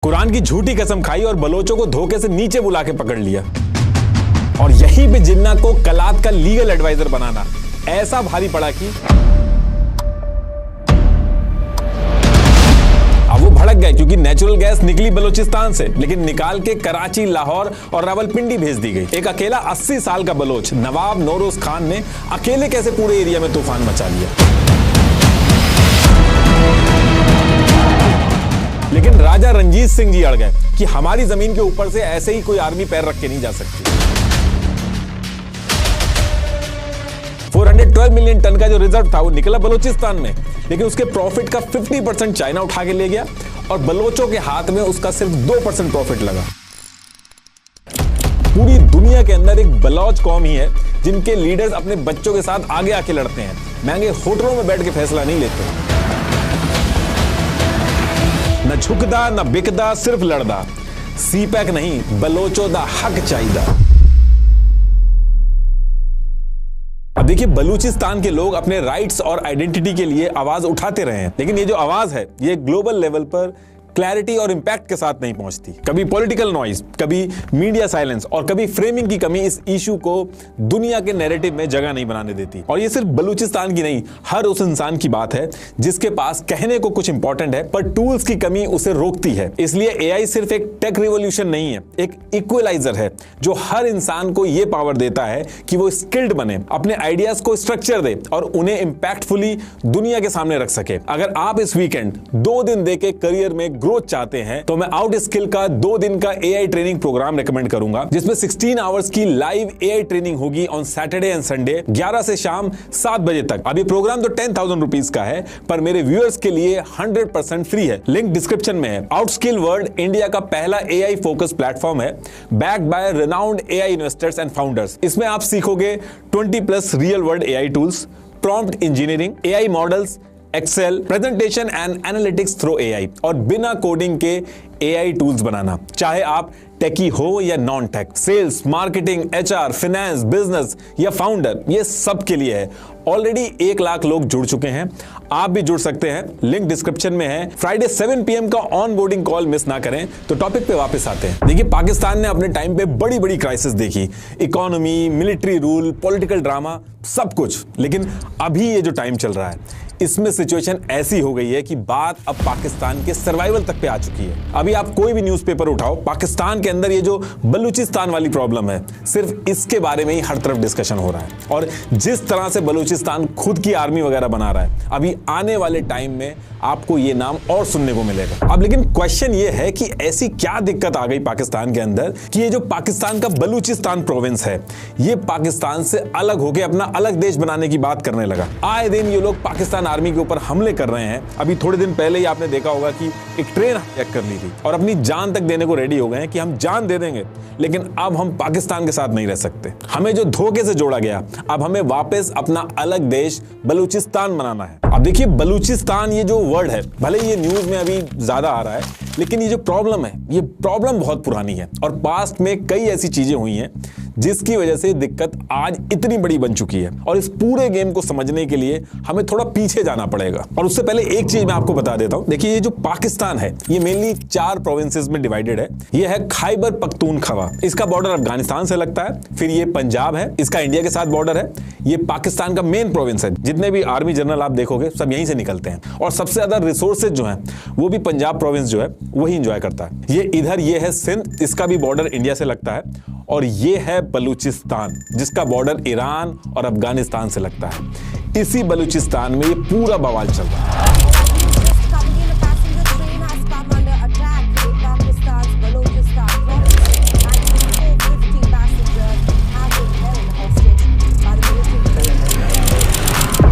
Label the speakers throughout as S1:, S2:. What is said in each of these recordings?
S1: कुरान की झूठी कसम खाई और बलोचों को धोखे से नीचे बुला के पकड़ लिया। और यहीं पे जिन्ना को कलात का लीगल एडवाइजर बनाना ऐसा भारी पड़ा कि अब वो भड़क गए, क्योंकि नेचुरल गैस निकली बलूचिस्तान से, लेकिन निकाल के कराची, लाहौर और रावलपिंडी भेज दी गई। एक अकेला 80 साल का बलोच नवाब नौरोज खान ने अकेले कैसे पूरे एरिया में तूफान मचा लिया। लेकिन राजा रंजीत सिंह जी अड़ गए कि हमारी जमीन के ऊपर से ऐसे ही कोई आर्मी पैर रख के नहीं जा सकती। 412 मिलियन टन का जो रिजर्व था वो निकला बलूचिस्तान में, लेकिन उसके प्रॉफिट का 50% चाइना उठा के ले गया और बलोचों के हाथ में उसका सिर्फ 2% प्रॉफिट लगा। पूरी दुनिया के अंदर एक बलोच कौम ही है जिनके लीडर्स अपने बच्चों के साथ आगे आके लड़ते हैं, महंगे होटलों में बैठ के फैसला नहीं लेते। न झुकदा न बिकदा, सिर्फ लड़दा। सीपैक नहीं, बलोचों दा हक चाहिदा। अब देखिए, बलूचिस्तान के लोग अपने राइट्स और आइडेंटिटी के लिए आवाज उठाते रहे हैं, लेकिन ये जो आवाज है ये ग्लोबल लेवल पर क्लैरिटी और इंपैक्ट के साथ नहीं पहुंचती। कभी पॉलिटिकल नॉइज, कभी मीडिया साइलेंस और कभी फ्रेमिंग की कमी इस इशू को दुनिया के नैरेटिव में जगह नहीं बनाने देती। और ये सिर्फ बलूचिस्तान की नहीं, हर उस इंसान की बात है जिसके पास कहने को कुछ इंपॉर्टेंट है पर टूल्स की कमी उसे रोकती है। इसलिए एआई सिर्फ एक टेक रिवॉल्यूशन नहीं है, एक इक्वलाइजर है जो हर इंसान को यह पावर देता है कि वो स्किल्ड बने, अपने आइडियाज को स्ट्रक्चर दे और उन्हें इंपैक्टफुली दुनिया के सामने रख सके। अगर आप इस वीकेंड 2 दिन देके करियर में ग्रोथ चाहते हैं तो मैं आउट स्किल का 2 दिन का एआई ट्रेनिंग प्रोग्राम रेकमेंड करूंगा, जिसमें 16 आवर्स की लाइव एआई ट्रेनिंग होगी ऑन सैटरडे एंड संडे 11 से शाम 7 बजे तक। अब ये प्रोग्राम तो 10,000 रुपीज का है, पर मेरे व्यूअर्स के लिए 100% फ्री है। लिंक डिस्क्रिप्शन में है। आउटस्किल वर्ल्ड इंडिया का पहला एआई फोकस प्लेटफॉर्म है, backed by renowned AI investors and founders. इसमें आप सीखोगे 20+ real world AI tools, prompt engineering, AI models, Excel, presentation and analytics through AI और बिना कोडिंग के एआई टूल्स बनाना। चाहे आप टेकी हो या non tech, sales, marketing, HR, finance, business या फाउंडर, ये सब के लिए है। ऑलरेडी 1 लाख लोग जुड़ चुके हैं, आप भी जुड़ सकते हैं। लिंक डिस्क्रिप्शन में है। फ्राइडे 7 PM का ऑन बोर्डिंग कॉल मिस ना करें। तो टॉपिक पे वापस आते हैं। देखिए, पाकिस्तान ने अपने टाइम पे बड़ी बड़ी क्राइसिस देखी, economy, military rule, political drama, सब कुछ। लेकिन अभी ये जो टाइम चल रहा है इसमें सिचुएशन ऐसी हो गई है कि बात अब पाकिस्तान के सर्वाइवल तक पे आ चुकी है। अभी आप कोई भी न्यूज़पेपर उठाओ, पाकिस्तान के अंदर ये जो बलूचिस्तान वाली प्रॉब्लम है, सिर्फ इसके बारे में ही हर तरफ डिस्कशन हो रहा है। और जिस तरह से बलूचिस्तान खुद की आर्मी वगैरह बना रहा है, अभी आने वाले टाइम में आपको ये नाम और सुनने को मिलेगा। अब लेकिन क्वेश्चन ये है कि ऐसी क्या दिक्कत आ गई पाकिस्तान के अंदर कि ये जो पाकिस्तान का बलूचिस्तान प्रोविंस है, ये पाकिस्तान से अलग होकर अपना अलग देश बनाने की बात करने लगा। आए दिन ये लोग पाकिस्तान आर्मी के ऊपर हमले कर रहे हैं। अभी थोड़े दिन पहले ही आपने देखा होगा कि एक ट्रेन हैक कर ली थी और अपनी जान तक देने को रेडी हो गए हैं कि हम जान दे देंगे, लेकिन अब हम पाकिस्तान के साथ नहीं रह सकते। हमें जो धोखे से जोड़ा गया, अब हमें वापस अपना अलग देश बलूचिस्तान बनाना है। अब देखिए, बलूचिस्तान ये जो वर्ड है, भले ये न्यूज में अभी ज्यादा आ रहा है, लेकिन ये जो प्रॉब्लम है, ये प्रॉब्लम बहुत पुरानी है और पास्ट में कई ऐसी चीजें हुई हैं जिसकी वजह से दिक्कत आज इतनी बड़ी बन चुकी है। और इस पूरे गेम को समझने के लिए हमें थोड़ा पीछे जाना पड़ेगा। और उससे पहले एक चीज मैं आपको बता देता हूं। देखिए, ये जो पाकिस्तान है ये मेनली 4 प्रोविंसेस में डिवाइडेड है। ये है खैबर पख्तूनख्वा, इसका बॉर्डर अफगानिस्तान से लगता है। फिर ये पंजाब है, इसका इंडिया के साथ बॉर्डर है। ये पाकिस्तान का मेन प्रोविंस है, जितने भी आर्मी जनरल आप देखोगे सब यहीं से निकलते हैं। और सबसे ज्यादा रिसोर्सेज जो है वो भी पंजाब प्रोविंस जो है वही इंजॉय करता है। ये इधर ये है सिंध, इसका भी बॉर्डर इंडिया से लगता है। और ये है बलूचिस्तान, जिसका बॉर्डर ईरान और अफगानिस्तान से लगता है। इसी बलूचिस्तान में ये पूरा बवाल चल रहा है।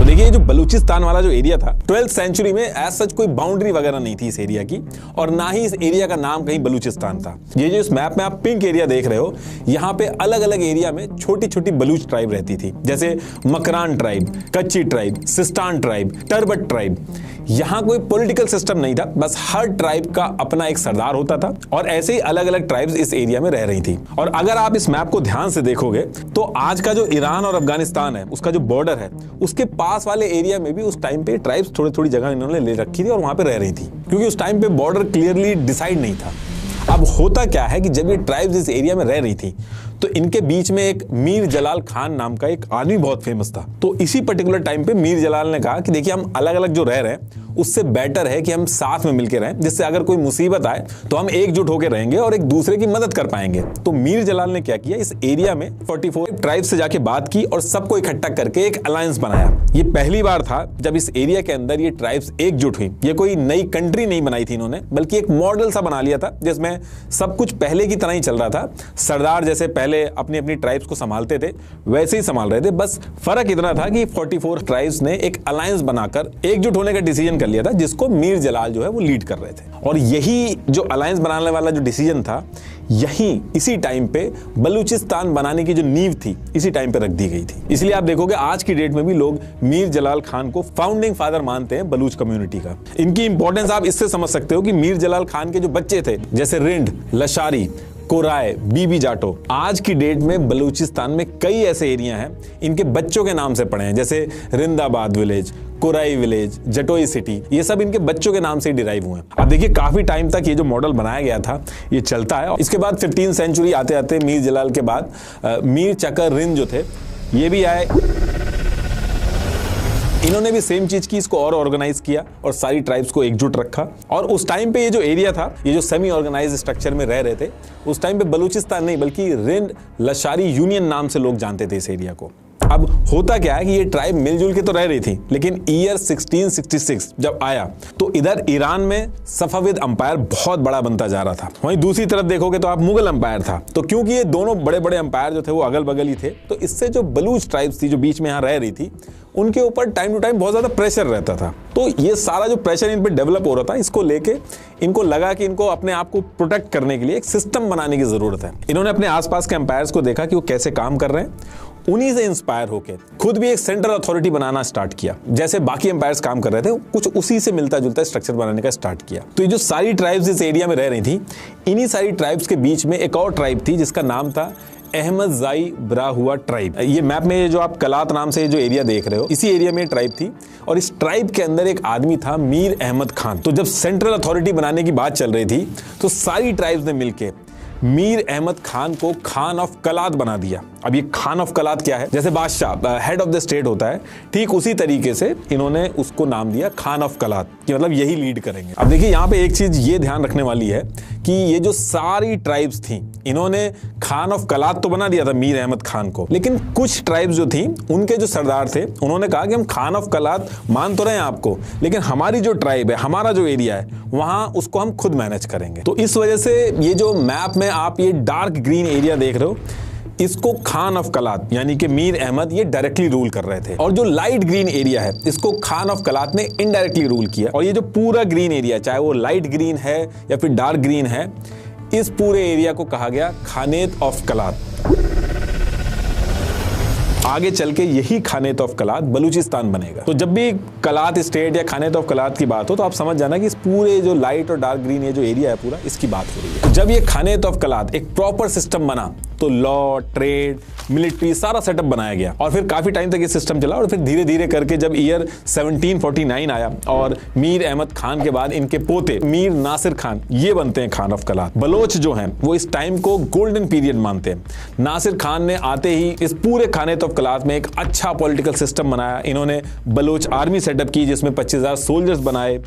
S1: देखिए, जो बलूचिस्तान वाला जो एरिया था, 12th सेंचुरी में एज सच कोई बाउंड्री वगैरह नहीं थी इस एरिया की, और ना ही इस एरिया का नाम कहीं बलूचिस्तान था। ये जो इस मैप में आप पिंक एरिया देख रहे हो, यहाँ पे अलग अलग एरिया में छोटी छोटी बलूच ट्राइब रहती थी, जैसे मकरान ट्राइब, कच्ची ट्राइब, सिस्तान ट्राइब, टर्बट ट्राइब। यहाँ कोई पॉलिटिकल सिस्टम नहीं था, बस हर ट्राइब का अपना एक सरदार होता था और ऐसे ही अलग अलग ट्राइब्स इस एरिया में रह रही थी। और अगर आप इस मैप को ध्यान से देखोगे तो आज का जो ईरान और अफगानिस्तान है उसका जो बॉर्डर है उसके पास वाले एरिया में भी उस टाइम पे ट्राइब्स थोड़ी थोड़ी जगह इन्होंने ले रखी थी और वहां पे रह रही थी, क्योंकि उस टाइम पे बॉर्डर क्लियरली डिसाइड नहीं था। अब होता क्या है कि जब ये ट्राइब्स इस एरिया में रह रही थी तो इनके बीच में एक मीर जलाल खान नाम का एक आदमी बहुत फेमस था। तो इसी पर्टिकुलर टाइम पे मीर जलाल ने कहा कि देखिए हम अलग अलग जो रह रहे हैं उससे बेटर है कि हम साथ में मिलकर रहें, जिससे अगर कोई मुसीबत आए तो हम एकजुट होकर रहेंगे और एक दूसरे की मदद कर पाएंगे। तो मीर जलाल ने क्या किया, इस एरिया में 44 ट्राइब से जाके बात की और सबको इकट्ठा करके एक अलायंस बनाया। ये पहली बार था जब इस एरिया के अंदर ये ट्राइब्स एकजुट हुई। ये कोई नई कंट्री नहीं बनाई थी इन्होंने, बल्कि एक मॉडल सा बना लिया था जिसमें सब कुछ पहले की तरह ही चल रहा था। सरदार जैसे पहले अपनी अपनी ट्राइब्स को संभालते थे वैसे ही संभाल रहे थे, बस फर्क इतना था कि 44 ट्राइब्स ने एक अलायंस बनाकर एकजुट होने का डिसीजन लिया था, जिसको मीर जलाल जो है वो लीड कर रहे थे। और यही जो अलायंस बनाने वाला जो डिसीजन था, यही इसी टाइम पे बलूचिस्तान बनाने की जो नींव थी इसी टाइम पे रख दी गई थी। इसलिए आप देखोगे आज की डेट में भी लोग मीर जलाल खान को फाउंडिंग फादर मानते हैं बलूच कम्युनिटी का। इनकी इंपॉर्टेंस आप इससे समझ सकते हो कि मीर जलाल खान के जो बच्चे थे जैसे रिंड, लशारी, कोराय, बीबी जाटो, आज की डेट में बलूचिस्तान में कई ऐसे एरिया हैं इनके बच्चों के नाम से पड़े हैं, जैसे Rindabad village, Korai village, Jatoi city, ये सब इनके बच्चों के नाम से डिराइव हुए हैं। अब देखिए काफी टाइम तक ये जो मॉडल बनाया गया था ये चलता है। इसके बाद 15वीं सेंचुरी आते आते मीर जलाल के बाद मीर चकर रिंद जो थे ये भी आए। इन्होंने भी सेम चीज की, इसको और ऑर्गेनाइज किया और सारी ट्राइब्स को एकजुट रखा। और उस टाइम पे ये जो एरिया था, ये जो सेमी ऑर्गेनाइज स्ट्रक्चर में रह रहे थे, उस टाइम पे बलूचिस्तान नहीं बल्कि रिंद लशारी यूनियन नाम से लोग जानते थे इस एरिया को। अब होता क्या है कि ये ट्राइब मिलजुल के तो रह रही थी, लेकिन ईयर 1666 जब आया तो इधर ईरान में सफाविद अंपायर बहुत बड़ा बनता जा रहा था। वहीं दूसरी तरफ देखोगे तो आप मुगल अंपायर था। तो क्योंकि ये दोनों बड़े बड़े अंपायर जो थे वो अगल बगल ही थे, तो इससे जो बलूच ट्राइब्स थी जो बीच में यहाँ रह रही थी उनके ऊपर टाइम टू टाइम बहुत ज्यादा प्रेशर रहता था। तो ये सारा जो प्रेशर इन पे डेवलप हो रहा था, इसको लेके इनको लगा कि इनको अपने आप को प्रोटेक्ट करने के लिए एक सिस्टम बनाने की जरूरत है। इन्होंने अपने आसपास के अंपायर्स को देखा कि वो कैसे काम कर रहे हैं, उन्हीं से इंस्पायर होकर खुद भी एक सेंट्रल अथॉरिटी बनाना स्टार्ट किया। जैसे बाकी एम्पायर्स काम कर रहे थे कुछ उसी से मिलता जुलता स्ट्रक्चर बनाने का स्टार्ट किया। तो ये जो सारी ट्राइब्स इस एरिया में रह रही थी, इन्हीं सारी ट्राइब्स के बीच में एक और ट्राइब थी जिसका नाम था अहमदजाई ब्राहुआ ट्राइब। ये मैप में जो आप कलात नाम से जो एरिया देख रहे हो, इसी एरिया में ट्राइब थी और इस ट्राइब के अंदर एक आदमी था मीर अहमद खान। तो जब सेंट्रल अथॉरिटी बनाने की बात चल रही थी तो सारी ट्राइब्स ने मिलकर मीर अहमद खान को खान ऑफ कलात बना दिया। अब ये खान ऑफ कलात क्या है, जैसे बादशाह हेड ऑफ द स्टेट होता है, ठीक उसी तरीके से इन्होंने उसको नाम दिया खान ऑफ कलात, कि मतलब यही लीड करेंगे। अब देखिए यहाँ पे एक चीज ये ध्यान रखने वाली है कि ये जो सारी ट्राइब्स थी इन्होंने खान ऑफ कलात तो बना दिया था मीर अहमद खान को, लेकिन कुछ ट्राइब्स जो थी उनके जो सरदार थे उन्होंने कहा कि हम खान ऑफ कलात मान तो रहे हैं आपको, लेकिन हमारी जो ट्राइब है, हमारा जो एरिया है, वहां उसको हम खुद मैनेज करेंगे। तो इस वजह से ये जो मैप में आप ये डार्क ग्रीन एरिया देख रहे हो, इसको खान ऑफ कलात यानी कि मीर अहमद ये डायरेक्टली रूल कर रहे थे, और जो लाइट ग्रीन एरिया है इसको खान ऑफ कलात ने इनडायरेक्टली रूल किया। और ये जो पूरा ग्रीन एरिया, चाहे वो लाइट ग्रीन है या फिर डार्क ग्रीन है, इस पूरे एरिया को कहा गया खानेत ऑफ कलात। आगे चल के यही खानेत ऑफ कलात बलूचिस्तान बनेगा। तो जब भी कलात स्टेट या खानेत ऑफ कलात की बात हो तो आप समझ जाना कि इस पूरे जो लाइट और डार्क ग्रीन ये जो एरिया है पूरा, इसकी बात हो रही है। जब ये खानेत ऑफ कलात एक प्रॉपर सिस्टम बना तो लॉ, ट्रेड, मिलिट्री सारा सेटअप बनाया गया और फिर काफी टाइम तक ये सिस्टम चला। और फिर धीरे धीरे करके जब ईयर 1749 आया और मीर अहमद खान के बाद इनके पोते मीर नासिर खान ये बनते हैं खान ऑफ कलात। बलोच जो हैं वो इस टाइम को गोल्डन पीरियड मानते हैं। नासिर खान ने आते ही इस पूरे खानेत ऑफ कलात में एक अच्छा पॉलिटिकल सिस्टम बनाया। इन्होंने बलोच आर्मी सेटअप की जिसमें 25,000 सोल्जर्स बनाए,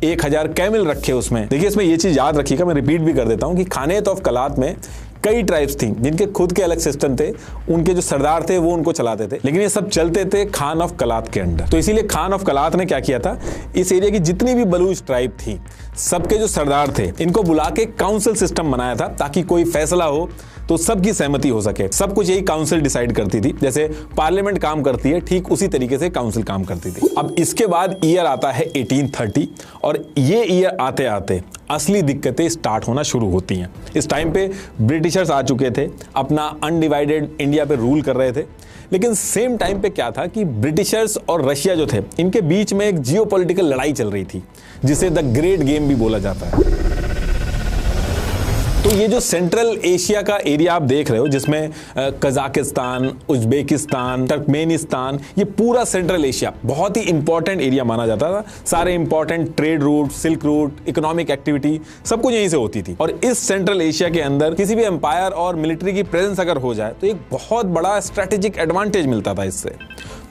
S1: 1000 कैमल रखे उसमें। देखिए इसमें ये चीज याद रखिएगा, मैं रिपीट भी कर देता हूं कि खानेत ऑफ कलात में कई ट्राइब्स थी जिनके खुद के अलग सिस्टम थे, उनके जो सरदार थे वो उनको चलाते थे, लेकिन ये सब चलते थे खान ऑफ कलात के अंडर। तो इसीलिए खान ऑफ कलात ने क्या किया था, इस एरिया की जितनी भी बलूच ट्राइब थी सबके जो सरदार थे इनको बुला के काउंसिल सिस्टम बनाया था ताकि कोई फैसला हो तो सबकी सहमति हो सके। सब कुछ यही काउंसिल डिसाइड करती थी, जैसे पार्लियामेंट काम करती है ठीक उसी तरीके से काउंसिल काम करती थी। अब इसके बाद ईयर आता है 1830 और ये ईयर आते आते असली दिक्कतें स्टार्ट होना शुरू होती हैं। इस टाइम पे ब्रिटिशर्स आ चुके थे, अपना अनडिवाइडेड इंडिया पे रूल कर रहे थे, लेकिन सेम टाइम पे क्या था कि ब्रिटिशर्स और रशिया जो थे इनके बीच में एक जियोपॉलिटिकल लड़ाई चल रही थी, जिसे द ग्रेट गेम भी बोला जाता है। तो ये जो सेंट्रल एशिया का एरिया आप देख रहे हो, जिसमें कजाकिस्तान, उज्बेकिस्तान, तुर्कमेनिस्तान, ये पूरा सेंट्रल एशिया बहुत ही इंपॉर्टेंट एरिया माना जाता था। सारे important trade route, silk route, economic activity सब कुछ यहीं से होती थी। और इस सेंट्रल एशिया के अंदर किसी भी एम्पायर और मिलिट्री की प्रेजेंस अगर हो जाए तो एक बहुत बड़ा स्ट्रेटेजिक एडवांटेज मिलता था इससे।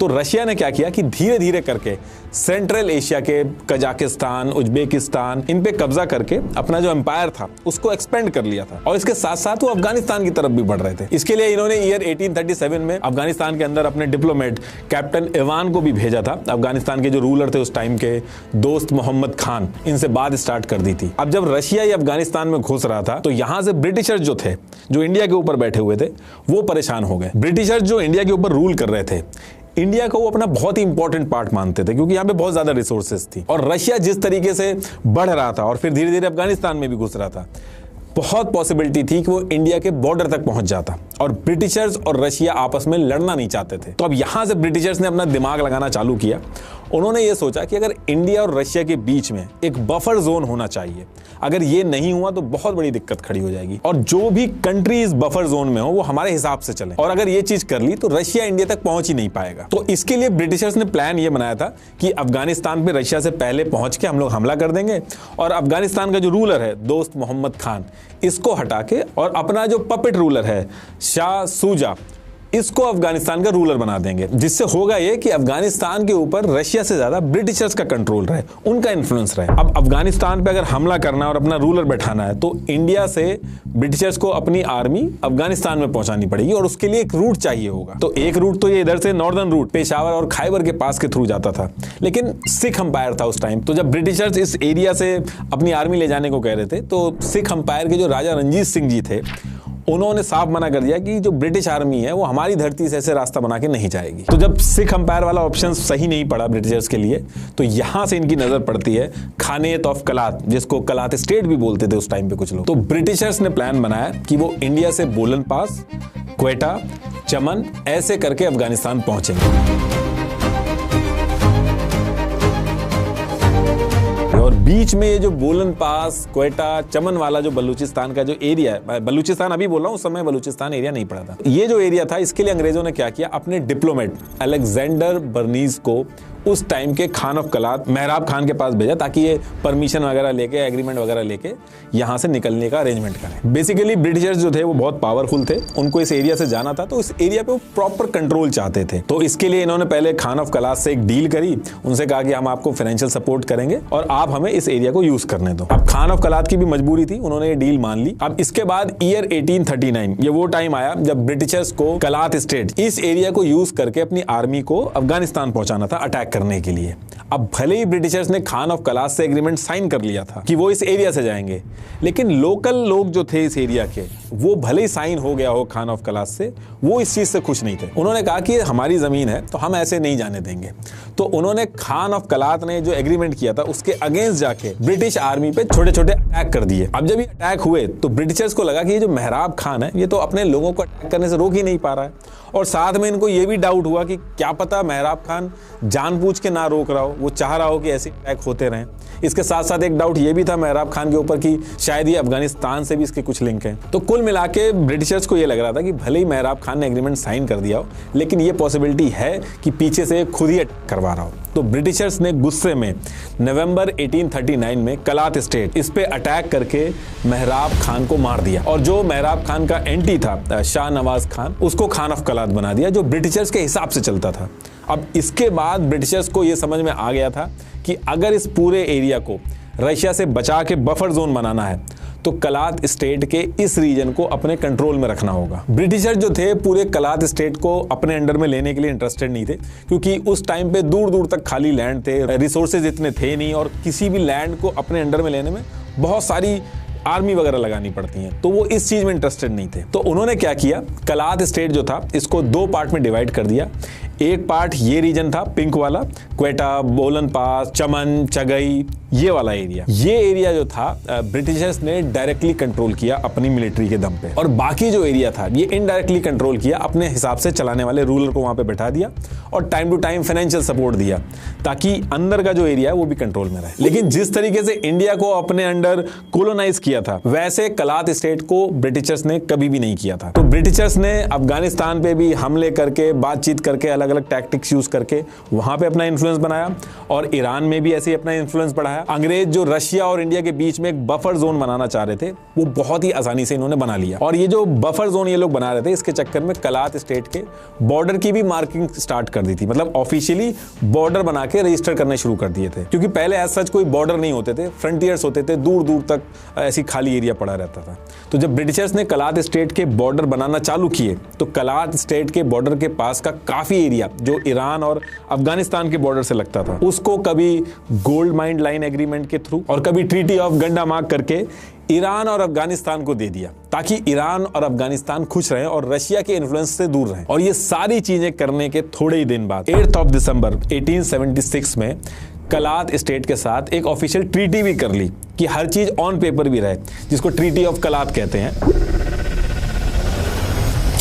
S1: तो रशिया ने क्या किया कि धीरे धीरे करके सेंट्रल एशिया के कजाकिस्तान, उज्बेकिस्तान, इन पे कब्जा करके अपना जो एम्पायर था उसको एक्सपेंड कर लिया था। और इसके साथ साथ वो अफगानिस्तान की तरफ भी बढ़ रहे थे। इसके लिए इन्होंने ईयर 1837 में अफगानिस्तान के अंदर अपने डिप्लोमेट कैप्टन इवान को भी भेजा था। अफगानिस्तान के जो रूलर थे उस टाइम के, दोस्त मोहम्मद खान, इनसे बात स्टार्ट कर दी थी। अब जब रशिया ये अफगानिस्तान में घुस रहा था तो यहां से ब्रिटिशर्स जो थे, जो इंडिया के ऊपर बैठे हुए थे, वो परेशान हो गए। ब्रिटिशर्स जो इंडिया के ऊपर रूल कर रहे थे, इंडिया को वो अपना बहुत ही इंपॉर्टेंट पार्ट मानते थे, क्योंकि यहाँ पे बहुत ज्यादा रिसोर्सेज थी। और रशिया जिस तरीके से बढ़ रहा था और फिर धीरे धीरे अफगानिस्तान में भी घुस रहा था, बहुत पॉसिबिलिटी थी कि वो इंडिया के बॉर्डर तक पहुंच जाता। और ब्रिटिशर्स और रशिया आपस में लड़ना नहीं चाहते थे। तो अब यहां से ब्रिटिशर्स ने अपना दिमाग लगाना चालू किया। उन्होंने ये सोचा कि अगर इंडिया और रशिया के बीच में एक बफर जोन होना चाहिए, अगर ये नहीं हुआ तो बहुत बड़ी दिक्कत खड़ी हो जाएगी। और जो भी कंट्री इस बफर जोन में हो वो हमारे हिसाब से चले, और अगर ये चीज कर ली तो रशिया इंडिया तक पहुंच ही नहीं पाएगा। तो इसके लिए ब्रिटिशर्स ने प्लान ये बनाया था कि अफगानिस्तान पे रशिया से पहले पहुंच के हम लोग हमला कर देंगे, और अफगानिस्तान का जो रूलर है दोस्त मोहम्मद खान, इसको हटा के और अपना जो पपेट रूलर है शाह सूजा, इसको अफगानिस्तान का रूलर बना देंगे। जिससे होगा ये कि अफगानिस्तान के ऊपर रशिया से ज्यादा ब्रिटिशर्स का कंट्रोल रहे, उनका इन्फ्लुएंस रहे। अब अफगानिस्तान पे अगर हमला करना है और अपना रूलर बैठाना है तो इंडिया से ब्रिटिशर्स को अपनी आर्मी अफगानिस्तान में पहुंचानी पड़ेगी, और उसके लिए एक रूट चाहिए होगा। तो एक रूट तो ये इधर से नॉर्दर्न रूट पेशावर और खैबर के पास के थ्रू जाता था, लेकिन सिख अंपायर था उस टाइम। तो जब ब्रिटिशर्स इस एरिया से अपनी आर्मी ले जाने को कह रहे थे तो सिख अंपायर के जो राजा रंजीत सिंह जी थे, उन्होंने साफ मना कर दिया कि जो ब्रिटिश आर्मी है वो हमारी धरती से ऐसे रास्ता बना के नहीं जाएगी। तो जब सिख अंपायर वाला ऑप्शन सही नहीं पड़ा ब्रिटिशर्स के लिए, तो यहां से इनकी नजर पड़ती है खानेत ऑफ कलात, जिसको कलात स्टेट भी बोलते थे उस टाइम पे कुछ लोग। तो ब्रिटिशर्स ने प्लान बनाया कि वो इंडिया से बोलन पास, क्वेटा, चमन ऐसे करके अफगानिस्तान पहुंचेंगे। और बीच में ये जो बोलन पास, क्वेटा, चमन वाला जो बलूचिस्तान का जो एरिया है, बलूचिस्तान अभी बोल रहा हूं, उस समय बलूचिस्तान एरिया नहीं पड़ा था। ये जो एरिया था, इसके लिए अंग्रेजों ने क्या किया, अपने डिप्लोमेट अलेक्जेंडर बर्नीज को उस टाइम के खान ऑफ कलात मेहराब खान के पास भेजा, ताकि ये परमिशन वगैरह लेके, एग्रीमेंट वगैरह लेके यहां से निकलने का अरेंजमेंट करें। बेसिकली ब्रिटिशर्स जो थे वो बहुत पावरफुल थे, उनको इस एरिया से जाना था, तो इस एरिया पे वो प्रॉपर कंट्रोल चाहते थे। तो इसके लिए इन्होंने पहले खान ऑफ कलात से एक डील करी, उनसे कहा कि हम आपको फाइनेंशियल सपोर्ट करेंगे और आप हमें इस एरिया को यूज करने दो। अब खान ऑफ कलात की भी मजबूरी थी, उन्होंने ये डील मान ली। अब इसके बाद ईयर 1839, ये वो टाइम आया जब ब्रिटिशर्स को कलात स्टेट, इस एरिया को यूज करके अपनी आर्मी को अफगानिस्तान पहुंचाना था अटैक करने के लिए। अब भले ही ब्रिटिशर्स ने खान ऑफ कलात से एग्रीमेंट साइन कर लिया था कि वो इस एरिया से जाएंगे, लेकिन लोकल लोग जो थे इस एरिया के, वो भले ही साइन हो गया हो खान ऑफ कलात से, वो इस चीज से खुश नहीं थे। उन्होंने कहा कि हमारी जमीन है तो हम ऐसे नहीं जाने देंगे। तो उन्होंने खान ऑफ कलात ने जो एग्रीमेंट किया था उसके अगेंस्ट जाके ब्रिटिश आर्मी पे छोटे छोटे अटैक कर दिए। अब जब ये अटैक हुए तो ब्रिटिशर्स को लगा कि ये जो मेहराब खान है ये तो अपने लोगों को अटैक करने से रोक ही नहीं पा रहा है, और साथ में इनको ये भी डाउट हुआ कि क्या पता मेहराब खान जानबूझ के ना रोक रहा हो, वो चाह रहा हो कि ऐसे अटैक होते रहें। इसके साथ साथ एक डाउट ये भी था मेहराब खान के ऊपर कि शायद ये अफगानिस्तान से भी इसके कुछ लिंक हैं। तो कुल मिला के ब्रिटिशर्स को ये लग रहा था कि भले ही मेहराब खान ने एग्रीमेंट साइन कर दिया हो, लेकिन ये पॉसिबिलिटी है कि पीछे से खुद ही अटैक करवा रहा हो। तो ब्रिटिशर्स ने गुस्से में नवंबर 1839 में कलात स्टेट, इस पे अटैक करके मेहराब खान को मार दिया, और जो मेहराब खान का एंटी था शाह नवाज खान, उसको खान ऑफ कलात बना दिया, जो ब्रिटिशर्स के हिसाब से चलता था। अब इसके बाद ब्रिटिशर्स को यह समझ में आ गया था कि अगर इस पूरे एरिया को रशिया से बचा के बफर जोन बनाना है तो कलात स्टेट के इस रीजन को अपने कंट्रोल में रखना होगा। ब्रिटिशर जो थे पूरे कलात स्टेट को अपने अंडर में लेने के लिए इंटरेस्टेड नहीं थे, क्योंकि उस टाइम पे दूर दूर तक खाली लैंड थे, रिसोर्सेज इतने थे नहीं, और किसी भी लैंड को अपने अंडर में लेने में बहुत सारी आर्मी वगैरह लगानी पड़ती है, तो वो इस चीज में इंटरेस्टेड नहीं थे। तो उन्होंने क्या किया, कलात स्टेट जो था इसको 2 पार्ट में डिवाइड कर दिया। एक पार्ट ये रीजन था पिंक वाला, क्वेटा, बोलन पास, चमन, चगई, ये वाला एरिया। ये एरिया जो था ब्रिटिशर्स ने डायरेक्टली कंट्रोल किया अपनी मिलिट्री के दम पे, और बाकी जो एरिया था ये इनडायरेक्टली कंट्रोल किया, अपने हिसाब से चलाने वाले रूलर को वहां पे बैठा दिया और time to time financial support दिया ताकि अंदर का जो एरिया है वो भी कंट्रोल में रहे। लेकिन जिस तरीके से इंडिया को अपने अंडर कोलोनाइज किया था, वैसे कलात स्टेट को ब्रिटिशर्स ने कभी भी नहीं किया था। तो ब्रिटिशर्स ने अफगानिस्तान पे भी हमले करके, बातचीत करके, अलग अलग टैक्टिक्स यूज करके वहां पे अपना इन्फ्लुएंस बनाया, और ईरान में भी ऐसे ही अपना इन्फ्लुएंस बढ़ाया। अंग्रेज जो रशिया और इंडिया के बीच में एक बफर जोन बनाना चाह रहे थे, वो बहुत ही आसानी से इन्होंने बना लिया। और ये जो बफर जोन ये लोग बना रहे थे, इसके चक्कर में कलात स्टेट के बॉर्डर की भी मार्किंग स्टार्ट कर दी थी, मतलब ऑफिशियली बॉर्डर बना के रजिस्टर करने शुरू कर दिए थे, क्योंकि पहले एज सच कोई बॉर्डर नहीं होते थे, फ्रंटियर्स होते थे, दूर दूर तक ऐसी खाली एरिया पड़ा रहता था। तो जब ब्रिटिशर्स ने कलात स्टेट के बॉर्डर बनाना चालू किए, तो कलात स्टेट के बॉर्डर के पास का काफी एरिया जो ईरान और अफगानिस्तान के बॉर्डर से लगता था, उसको कभी गोल्ड माइन लाइन एग्रीमेंट के थ्रू और कभी ट्रीटी ऑफ गंडामार्ग करके ईरान और अफगानिस्तान को दे दिया, ताकि ईरान और अफगानिस्तान खुश रहें और रशिया के इन्फ्लुएंस से दूर रहें। और ये सारी चीजें करने के थोड़े ही दिन बाद 8 दिसंबर 1876 में कलात स्टेट के साथ एक ऑफिशियल ट्रीटी भी कर ली कि हर चीज ऑन पेपर भी रहे, जिसको ट्रीटी ऑफ कलात कहते हैं।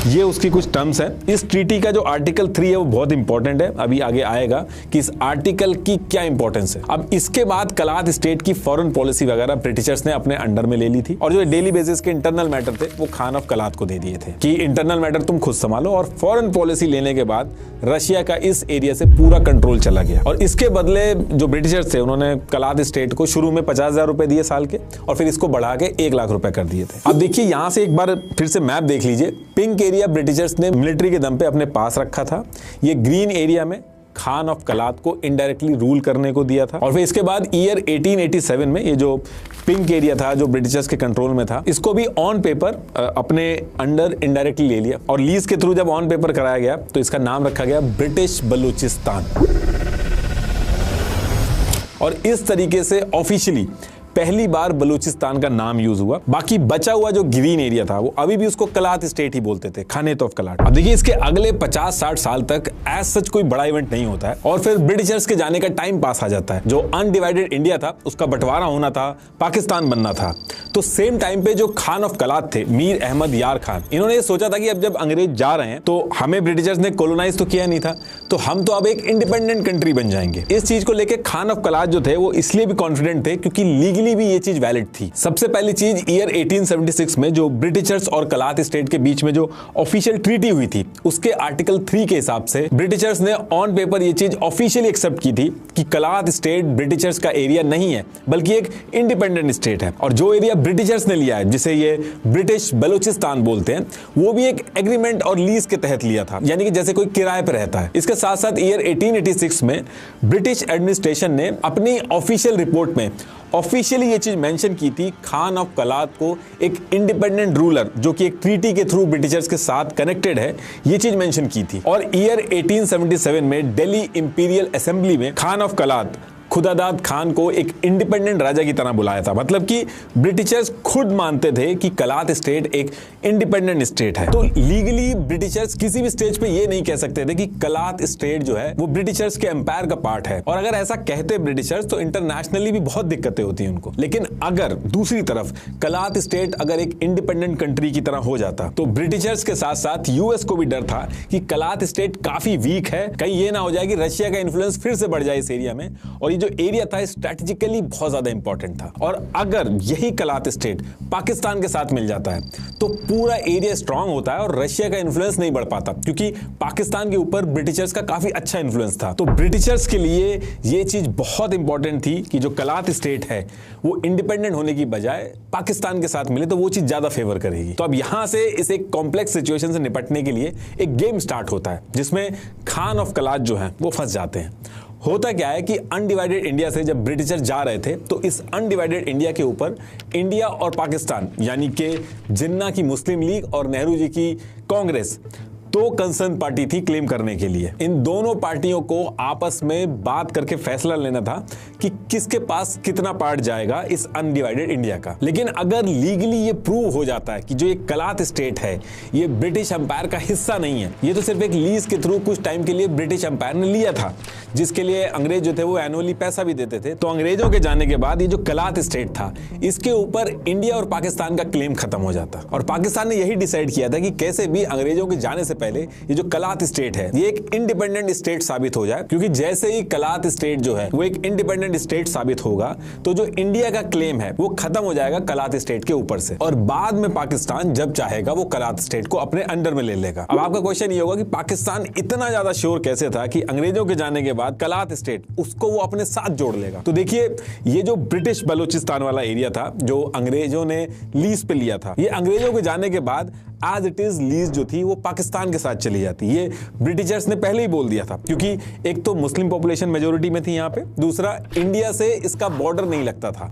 S1: ये उसकी कुछ टर्म्स हैं। इस ट्रीटी का जो आर्टिकल 3 है वो बहुत इंपॉर्टेंट है, अभी आगे आएगा कि इस आर्टिकल की क्या इंपॉर्टेंस है। अब इसके बाद कलात स्टेट की फॉरेन पॉलिसी वगैरह ब्रिटिशर्स ने अपने अंडर में ले ली थी, और जो डेली बेसिस के इंटरनल मैटर थे वो खान ऑफ कलात को दे दिए थे कि इंटरनल मैटर तुम खुद संभालो। और फॉरेन पॉलिसी लेने के बाद रशिया का इस एरिया से पूरा कंट्रोल चला गया, और इसके बदले जो ब्रिटिशर्स थे उन्होंने कलात स्टेट को शुरू में 50,000 रुपए दिए साल के, और फिर इसको बढ़ा के 1 लाख रुपए कर दिए थे। अब देखिए यहां से एक बार फिर से मैप देख लीजिए। पिंक एरिया ब्रिटिशर्स ने मिलिट्री के दम पे अपने पास रखा था, ये ग्रीन एरिया में खान ऑफ कलात को इनडायरेक्टली रूल करने को दिया था। और फिर इसके बाद ईयर 1887 में ये जो पिंक एरिया था जो ब्रिटिशर्स के कंट्रोल में था, इसको भी ऑन पेपर अपने अंडर इनडायरेक्टली ले लिया, और लीज के थ्रू जब ऑन पेपर कराया गया तो इसका नाम रखा गया ब्रिटिश बलूचिस्तान। और इस तरीके से ऑफिशियली पहली बार बलूचिस्तान का नाम यूज हुआ। बाकी बचा हुआ जो ग्रीन एरिया था वो अभी भी उसको कलात स्टेट ही बोलते थे, खानेत ऑफ कलात। अब देखिए इसके अगले 50-60 साल तक एज सच कोई बड़ा इवेंट नहीं होता है, और फिर ब्रिटिशर्स के जाने का टाइम पास आ जाता है। जो अनडिवाइडेड इंडिया था उसका बंटवारा होना था, पाकिस्तान बनना था। तो सेम टाइम पे जो खान ऑफ कलात थे, मीर अहमद यार खान, इन्होंने ये सोचा था कि अब जब अंग्रेज जा रहे हैं तो हमें ब्रिटिशर्स ने कॉलोनाइज तो किया नहीं था, तो हम तो अब एक इंडिपेंडेंट कंट्री बन जाएंगे। इस चीज को लेकर खान ऑफ कलात जो थे वो इसलिए भी कॉन्फिडेंट थे क्योंकि लीगली भी ये चीज वैलिड थी। सबसे पहली चीज, ईयर 1876 में जो ब्रिटिशर्स और कलात स्टेट के बीच में जो ऑफिशियल ट्रीटी हुई थी, उसके आर्टिकल 3 के हिसाब से ब्रिटिशर्स ने ऑन पेपर ये चीज ऑफिशियली एक्सेप्ट की थी कि कलात स्टेट ब्रिटिशर्स का एरिया नहीं है, बल्कि एक इंडिपेंडेंट स्टेट है। और जो एरिया ब्रिटिशर्स ने लिया है, जिसे ये ब्रिटिश बलूचिस्तान बोलते हैं, वो भी एक एग्रीमेंट और लीज के तहत लिया था, यानी कि जैसे कोई किराए पर रहता है। इसके साथ साथ ईयर 1886 में ब्रिटिश एडमिनिस्ट्रेशन ने अपनी ऑफिशियल रिपोर्ट में ऑफिशियली ये चीज मेंशन की थी, खान ऑफ कलात को एक इंडिपेंडेंट रूलर जो कि एक ट्रीटी के थ्रू ब्रिटिशर्स के साथ कनेक्टेड है, ये चीज मेंशन की थी। और ईयर 1877 में दिल्ली इंपीरियल असेंबली में खान ऑफ कलात खुदादाद खान को एक इंडिपेंडेंट राजा की तरह बुलाया था। मतलब कि ब्रिटिशर्स खुद मानते थे कि कलात स्टेट एक इंडिपेंडेंट स्टेट है। तो लीगली ब्रिटिशर्स किसी भी स्टेज पे ये नहीं कह सकते थे कि कलात स्टेट जो है वो ब्रिटिशर्स के एम्पायर का पार्ट है, और अगर ऐसा कहते ब्रिटिशर्स तो इंटरनेशनली भी बहुत दिक्कतें होती हैं उनको। लेकिन अगर दूसरी तरफ कलात स्टेट अगर एक इंडिपेंडेंट कंट्री की तरह हो जाता तो ब्रिटिशर्स के साथ साथ यूएस को भी डर था कि कलात स्टेट काफी वीक है, कहीं ये ना हो जाए कि रशिया का इन्फ्लुएंस फिर से बढ़ जाए इस एरिया में। और जो एरिया था स्ट्रैटेजिकली बहुत ज्यादा इंपॉर्टेंट था, और अगर यही कलात स्टेट पाकिस्तान के साथ मिल जाता है तो पूरा एरिया स्ट्रांग होता है और रशिया का इन्फ्लुएंस नहीं बढ़ पाता, क्योंकि पाकिस्तान के ऊपर ब्रिटिशर्स का काफी अच्छा इन्फ्लुएंस था। तो ब्रिटिशर्स के लिए यह चीज बहुत इंपॉर्टेंट थी कि जो कलात स्टेट है वो इंडिपेंडेंट होने की बजाय पाकिस्तान के साथ मिले, तो वो चीज ज्यादा फेवर करेगी। तो अब यहां से इस एक कॉम्प्लेक्स सिचुएशन से निपटने के लिए एक गेम स्टार्ट होता है, जिसमें खान ऑफ कलात जो है वो फंस जाते हैं। होता क्या है कि अनडिवाइडेड इंडिया से जब ब्रिटिशर जा रहे थे तो इस अनडिवाइडेड इंडिया के ऊपर इंडिया और पाकिस्तान, यानी कि जिन्ना की मुस्लिम लीग और नेहरू जी की कांग्रेस, दो कंसर्न पार्टी थी क्लेम करने के लिए। इन दोनों पार्टियों को आपस में बात करके फैसला लेना था कि किसके पास कितना पार्ट जाएगा इस अनडिवाइडेड इंडिया का। लेकिन अगर लीगली ये प्रूव हो जाता है कि जो ये कलात स्टेट है ये ब्रिटिश एम्पायर का हिस्सा नहीं है, ये तो सिर्फ एक लीज के थ्रू कुछ टाइम के लिए ब्रिटिश एम्पायर ने लिया था, जिसके लिए अंग्रेज जो थे वो एनुअली पैसा भी देते थे। तो अंग्रेजों के जाने के बाद ये जो कलात स्टेट था इसके ऊपर इंडिया और पाकिस्तान का क्लेम खत्म हो जाता। और पाकिस्तान ने यही डिसाइड किया था कि कैसे भी अंग्रेजों के जाने से पहले ये जो कलात स्टेट है ये एक इंडिपेंडेंट स्टेट साबित हो जाए, क्योंकि जैसे ही कलात स्टेट जो है वो एक इंडिपेंडेंट स्टेट साबित होगा तो जो इंडिया का क्लेम है वो खत्म हो जाएगा कलात स्टेट के ऊपर से, और बाद में पाकिस्तान जब चाहेगा वो कलात स्टेट को अपने अंडर में ले लेगा। अब आपका क्वेश्चन ये होगा कि पाकिस्तान इतना ज्यादा श्योर कैसे था कि अंग्रेजों के जाने के बाद कलात स्टेट उसको वो अपने साथ जोड़ लेगा। तो देखिए, ये जो ब्रिटिश बलूचिस्तान वाला एरिया था जो अंग्रेजों ने लीज पे लिया था, ये अंग्रेजों के जाने के बाद एज इट इज लीज जो थी वो पाकिस्तान के साथ चली जाती। ये ब्रिटिशर्स ने पहले ही बोल दिया था, क्योंकि एक तो मुस्लिम पॉपुलेशन मेजोरिटी में थी यहाँ पे, दूसरा इंडिया से इसका बॉर्डर नहीं लगता था।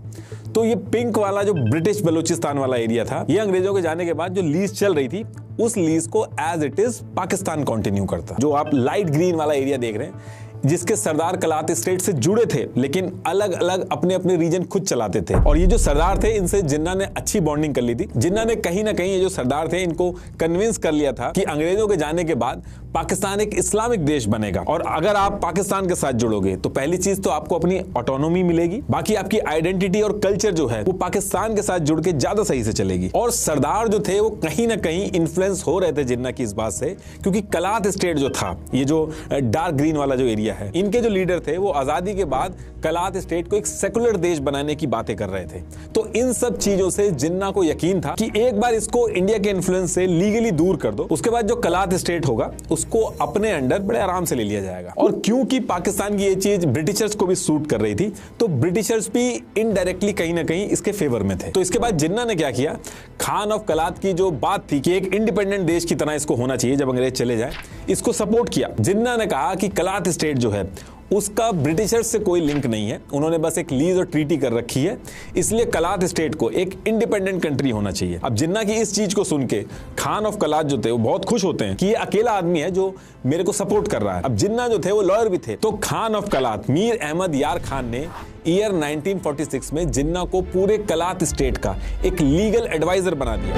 S1: तो ये पिंक वाला जो ब्रिटिश बलूचिस्तान वाला एरिया था ये अंग्रेजों के जाने के बाद जो लीज चल रही थी उस लीज को as it is Pakistan continue करता। जो आप लाइट ग्रीन वाला एरिया देख रहे हैं जिसके सरदार कलात स्टेट से जुड़े थे लेकिन अलग अलग अपने अपने रीजन खुद चलाते थे, और ये जो सरदार थे इनसे जिन्ना ने अच्छी बॉन्डिंग कर ली थी। जिन्ना ने कहीं ना कहीं ये जो सरदार थे इनको कन्विंस कर लिया था कि अंग्रेजों के जाने के बाद पाकिस्तान एक इस्लामिक देश बनेगा, और अगर आप पाकिस्तान के साथ जुड़ोगे तो पहली चीज तो आपको अपनी ऑटोनॉमी मिलेगी, बाकी आपकी आइडेंटिटी और कल्चर जो है वो पाकिस्तान के साथ जुड़ के ज्यादा सही से चलेगी। और सरदार जो थे वो कहीं ना कहीं इन्फ्लुएंस हो रहे थे जिन्ना की इस बात से, क्योंकि कलात स्टेट जो था, ये जो डार्क ग्रीन वाला जो एरिया है, इनके जो लीडर थे वो आजादी के बाद कलात स्टेट को एक सेकुलर देश बनाने की बातें कर रहे थे। तो इन सब चीजों से जिन्ना को यकीन था कि एक बार इसको इंडिया के इन्फ्लुएंस से लीगली दूर कर दो, उसके बाद जो कलात स्टेट होगा उसको अपने अंडर बड़े आराम से ले लिया जाएगा। और क्योंकि पाकिस्तान की ये चीज ब्रिटिशर्स को भी सूट कर रही थी तो ब्रिटिशर्स भी इनडायरेक्टली कहीं ना कहीं इसके फेवर में थे। तो इसके बाद जिन्ना ने क्या किया, खान ऑफ कलात की जो बात थी कि एक इंडिपेंडेंट देश की तरह इसको होना चाहिए जब अंग्रेज चले जाए, इसको सपोर्ट किया। जिन्ना ने कहा कि कलात स्टेट जो है उसका ब्रिटिशर्स से कोई लिंक नहीं है, उन्होंने बस एक लीज और ट्रीटी कर रखी है, इसलिए कलात स्टेट को एक इंडिपेंडेंट कंट्री होना चाहिए। अब जिन्ना की इस चीज को सुन के खान ऑफ कलात जो थे वो बहुत खुश होते हैं कि ये अकेला आदमी है जो मेरे को सपोर्ट कर रहा है। अब जिन्ना जो थे वो लॉयर भी थे, तो खान ऑफ कलात मीर अहमद यार खान ने ईयर 1946 में जिन्ना को पूरे कलात स्टेट का एक लीगल एडवाइजर बना दिया।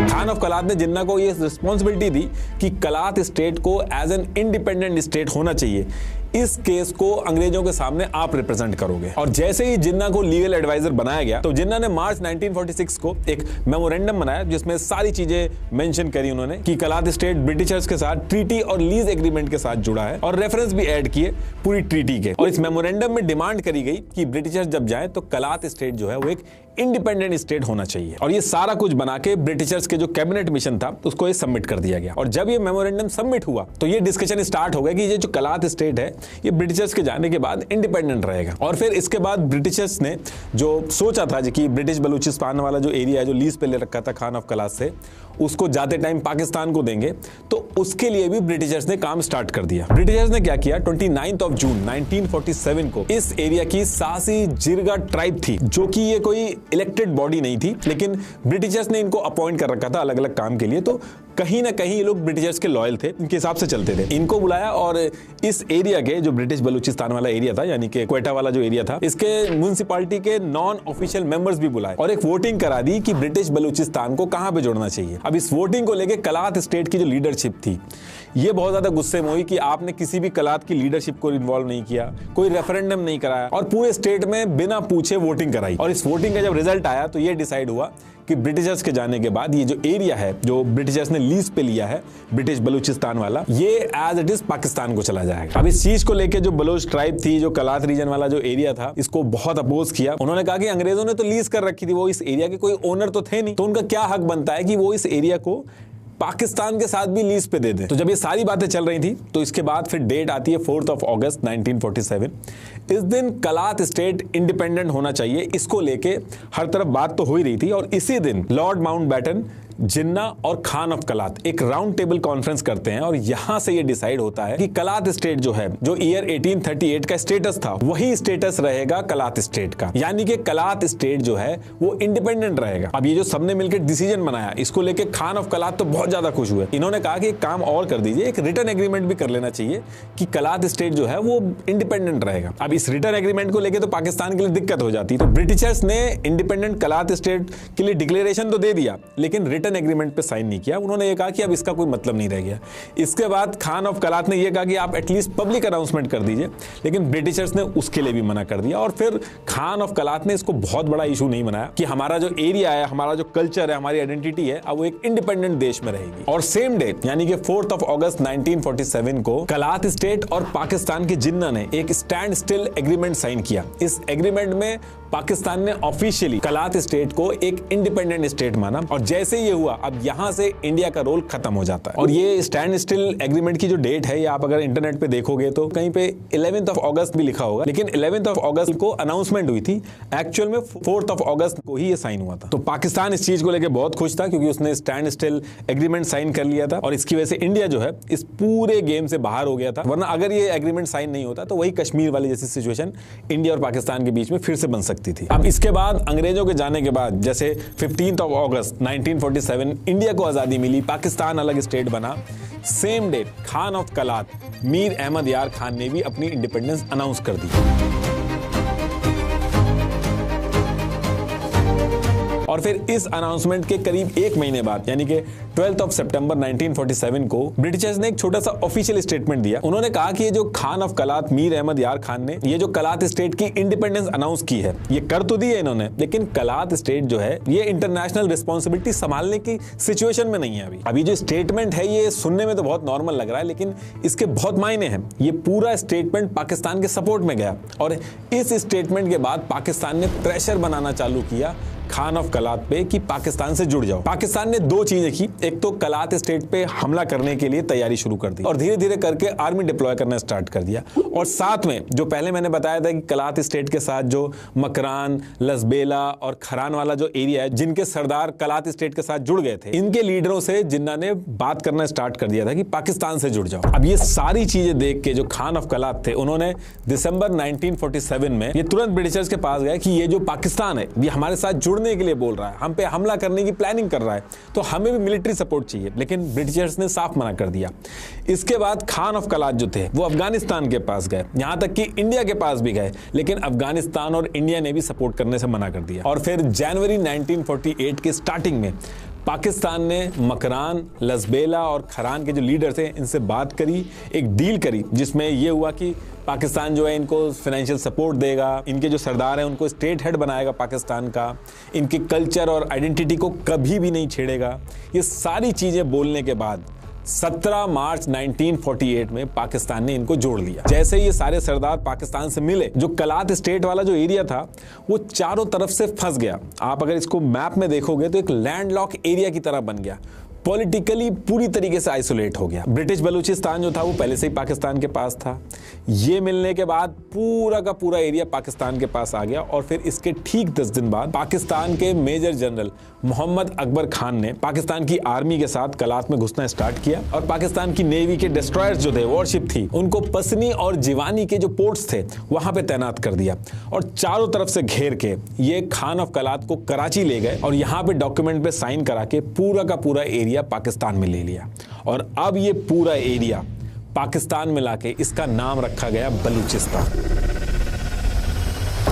S1: खान ऑफ कलात ने जिन्ना को ये रिस्पॉन्सिबिलिटी दी कि कलात स्टेट को एज एन इंडिपेंडेंट स्टेट होना चाहिए, इस केस को अंग्रेजों के सामने आप रिप्रेजेंट करोगे। और जैसे ही जिन्ना को लीगल एडवाइजर बनाया गया तो जिन्ना ने मार्च 1946 को एक मेमोरेंडम बनाया जिसमें सारी चीजें मेंशन करी उन्होंने कि कलात स्टेट ब्रिटिशर्स के साथ ट्रीटी और लीज एग्रीमेंट के साथ जुड़ा है, और रेफरेंस भी ऐड किए पूरी ट्रीटी के। और इस मेमोरेंडम में डिमांड करी गई कि ब्रिटिशर्स जब जाए तो कलात स्टेट जो है वो एक इंडिपेंडेंट स्टेट होना चाहिए। और ये सारा कुछ बना के ब्रिटिशर्स के जो कैबिनेट मिशन था उसको ये सबमिट कर दिया गया। और जब ये मेमोरेंडम सबमिट हुआ तो ये डिस्कशन स्टार्ट हो गया कि ये जो कलात स्टेट है ये ब्रिटिशर्स के जाने के बाद इंडिपेंडेंट रहेगा। और फिर इसके बाद ब्रिटिशर्स ने जो सोचा था कि ब्रिटिश बलूचिस्तान वाला जो एरिया है जो लीज पे ले रखा था खान ऑफ कलात से, उसको जाते टाइम पाकिस्तान को देंगे, तो उसके लिए भी ब्रिटिशर्स ने काम स्टार्ट कर दिया। ब्रिटिशर्स ने क्या किया, 29 जून 1947 को इस एरिया की सासी जिरगा ट्राइब थी, जो कि ये कोई इलेक्टेड बॉडी नहीं थी, लेकिन ब्रिटिशर्स ने इनको अपॉइंट कर रखा था अलग अलग काम के लिए, तो कहीं ना कहीं ये लोग ब्रिटिशर्स के लॉयल थे, इनके हिसाब से चलते थे। इनको बुलाया और इस एरिया के जो ब्रिटिश बलूचिस्तान वाला एरिया था यानी कि क्वेटा वाला जो एरिया था, इसके म्युनिसिपैलिटी के नॉन ऑफिशियल मेंबर्स भी बुलाए और एक वोटिंग करा दी कि ब्रिटिश बलूचिस्तान को कहां पे जोड़ना चाहिए। अब इस वोटिंग को लेके कलात स्टेट की जो लीडरशिप थी ये बहुत ज्यादा गुस्से में हुई कि आपने किसी भी कलात की लीडरशिप को इन्वॉल्व नहीं किया, कोई रेफरेंडम नहीं कराया और पूरे स्टेट में बिना पूछे वोटिंग कराई। और इस वोटिंग का जब रिजल्ट आया तो ये डिसाइड हुआ कि ब्रिटिशर्स के जाने के बाद ये जो एरिया है जो ब्रिटिशर्स ने लीज पे लिया है ब्रिटिश बलूचिस्तान वाला, ये एज इट इज पाकिस्तान को चला जाएगा। अब इस चीज को लेके जो बलोच ट्राइब थी, जो कलात रीजन वाला जो एरिया था, इसको बहुत अपोज किया। उन्होंने कहा कि अंग्रेजों ने तो लीज कर रखी थी, वो इस एरिया के कोई ओनर तो थे नहीं, तो उनका क्या हक बनता है कि वो इस एरिया को पाकिस्तान के साथ भी लीज पे दे दें। तो जब ये सारी बातें चल रही थी तो इसके बाद फिर डेट आती है 4 अगस्त 1947। इस दिन कलात स्टेट इंडिपेंडेंट होना चाहिए, इसको लेके हर तरफ बात तो हो ही रही थी। और इसी दिन लॉर्ड माउंटबेटन जिन्ना और खान ऑफ कलात एक राउंड टेबल कॉन्फ्रेंस करते हैं और यहां से ये डिसाइड होता है कि कलात स्टेट जो है, जो ईयर 1838 का स्टेटस था, वही स्टेटस रहेगा कलात स्टेट का, यानी कि कलात स्टेट जो है वो इंडिपेंडेंट रहेगा। अब ये जो सबने मिलकर डिसीजन बनाया, इसको लेके खान ऑफ कलात तो बहुत ज्यादा खुश हुए। इन्होंने कहा कि एक काम और कर दीजिए, एक रिटर्न एग्रीमेंट भी कर लेना चाहिए कि कलात स्टेट जो है वो इंडिपेंडेंट रहेगा। अब इस रिटर्न एग्रीमेंट को लेके तो पाकिस्तान के लिए दिक्कत हो जाती, तो ब्रिटिशर्स ने इंडिपेंडेंट कलात स्टेट के लिए डिक्लेरेशन तो दे दिया, लेकिन रिटर्न एग्रीमेंट पे साइन नहीं किया। उन्होंने ये कहा कि अब इसका कोई मतलब नहीं रह गया। इसके बाद खान ऑफ कलात ने यह कहा कि आप एटलीस्ट पब्लिक अनाउंसमेंट कर दीजिए, लेकिन ब्रिटिशर्स ने उसके लिए भी मना कर दिया। और फिर खान ऑफ कलात ने इसको बहुत बड़ा इशू नहीं बनाया कि हमारा जो एरिया है, हमारा जो कल्चर है, हमारी आइडेंटिटी है, अब वो एक इंडिपेंडेंट देश में रहेगी। और सेम डे यानी कि 4 अगस्त 1947 को कलात स्टेट और पाकिस्तान के जिन्ना ने एक स्टैंड स्टिल एग्रीमेंट साइन किया। इस एग्रीमेंट में पाकिस्तान ने ऑफिशियली कलात स्टेट को एक इंडिपेंडेंट स्टेट माना, और जैसे ये हुआ अब यहां से इंडिया का रोल खत्म हो जाता है। और ये स्टैंड स्टिल एग्रीमेंट की जो डेट है, ये आप अगर इंटरनेट पे देखोगे तो कहीं पे 11 अगस्त भी लिखा होगा, लेकिन 11 अगस्त को अनाउंसमेंट हुई थी, एक्चुअल में 4 अगस्त को ही ये साइन हुआ था। तो पाकिस्तान इस चीज को लेकर बहुत खुश था क्योंकि उसने स्टैंड स्टिल एग्रीमेंट साइन कर लिया था, और इसकी वजह से इंडिया जो है इस पूरे गेम से बाहर हो गया था। वरना अगर ये एग्रीमेंट साइन नहीं होता तो वही कश्मीर वाली जैसी सिचुएशन इंडिया और पाकिस्तान के बीच में फिर से बन सकती थी। अब इसके बाद अंग्रेजों के जाने के बाद जैसे 15 अगस्त 1947 इंडिया को आजादी मिली, पाकिस्तान अलग स्टेट बना, same day Khan of Kalat Mir Ahmad Yar Khan ने भी अपनी इंडिपेंडेंस अनाउंस कर दी। और फिर इस अनाउंसमेंट के करीब एक महीने बाद यानी कि 12 सितंबर 1947 को ब्रिटिशर्स ने एक छोटा सा ऑफिशियल स्टेटमेंट दिया। उन्होंने कहा कि ये जो खान ऑफ कलात मीर अहमद यार खान ने ये जो कलात स्टेट की इंडिपेंडेंस अनाउंस की है, ये कर तो दी है इन्होंने, लेकिन कलात स्टेट जो है ये इंटरनेशनल रिस्पॉन्सिबिलिटी संभालने की सिचुएशन में नहीं है। अभी जो स्टेटमेंट है ये सुनने में तो बहुत नॉर्मल लग रहा है, लेकिन इसके बहुत मायने हैं। ये पूरा स्टेटमेंट पाकिस्तान के सपोर्ट में गया, और इस स्टेटमेंट के बाद पाकिस्तान ने प्रेशर बनाना चालू किया खान ऑफ कलात पे कि पाकिस्तान से जुड़ जाओ। पाकिस्तान ने दो चीजें की, एक तो कलात स्टेट पे हमला करने के लिए तैयारी शुरू कर दी और धीरे धीरे करके आर्मी डिप्लॉय करना स्टार्ट कर दिया, और साथ में जो पहले मैंने बताया था कि कलात स्टेट के साथ जो मकरान, लसबेला और खरान वाला जो एरिया है, जिनके सरदार कलात स्टेट के साथ जुड़ गए थे, इनके लीडरों से जिन्ना ने बात करना स्टार्ट कर दिया था कि पाकिस्तान से जुड़ जाओ। अब ये सारी चीजें देख के जो खान ऑफ कलात थे, उन्होंने दिसंबर 1947 में ये तुरंत ब्रिटिशर्स के पास गए कि ये जो पाकिस्तान है ये हमारे साथ जुड़ने के लिए बोल रहा है, हम पे हमला करने की प्लानिंग कर रहा है, तो हमें भी मिलिट्री सपोर्ट चाहिए, लेकिन ब्रिटिशर्स ने साफ मना कर दिया। इसके बाद खान ऑफ कलात जो थे वो अफगानिस्तान के पास गए, यहां तक कि इंडिया के पास भी गए, लेकिन अफगानिस्तान और इंडिया ने भी सपोर्ट करने से मना कर दिया। और फिर जनवरी 1948 के स्टार्टिंग में पाकिस्तान ने मकरान, लसबेला और खरान के जो लीडर थे इनसे बात करी, एक डील करी, जिसमें यह हुआ कि पाकिस्तान जो है इनको फाइनेंशियल सपोर्ट देगा, इनके जो सरदार हैं उनको स्टेट हेड बनाएगा पाकिस्तान का, इनके कल्चर और आइडेंटिटी को कभी भी नहीं छेड़ेगा। ये सारी चीज़ें बोलने के बाद 17 मार्च 1948 में पाकिस्तान ने इनको जोड़ लिया। जैसे ये सारे सरदार पाकिस्तान से मिले, जो कलात स्टेट वाला जो एरिया था वो चारों तरफ से फंस गया। आप अगर इसको मैप में देखोगे तो एक लैंडलॉक एरिया की तरह बन गया, पॉलिटिकली पूरी तरीके से आइसोलेट हो गया। ब्रिटिश बलूचिस्तान जो था वो पहले से ही पाकिस्तान के पास था, ये मिलने के बाद पूरा का पूरा एरिया पाकिस्तान के पास आ गया। और फिर इसके ठीक 10 दिन बाद पाकिस्तान के मेजर जनरल मोहम्मद अकबर खान ने पाकिस्तान की आर्मी के साथ कलात में घुसना स्टार्ट किया, और पाकिस्तान की नेवी के डिस्ट्रॉयर्स जो थे, वॉरशिप थी, उनको पसनी और जिवानी के जो पोर्ट्स थे वहां पे तैनात कर दिया, और चारों तरफ से घेर के ये खान ऑफ कलात को कराची ले गए, और यहाँ पे डॉक्यूमेंट पे साइन करा के पूरा का पूरा एरिया पाकिस्तान में ले लिया। और अब ये पूरा एरिया पाकिस्तान में लाके इसका नाम रखा गया बलूचिस्तान।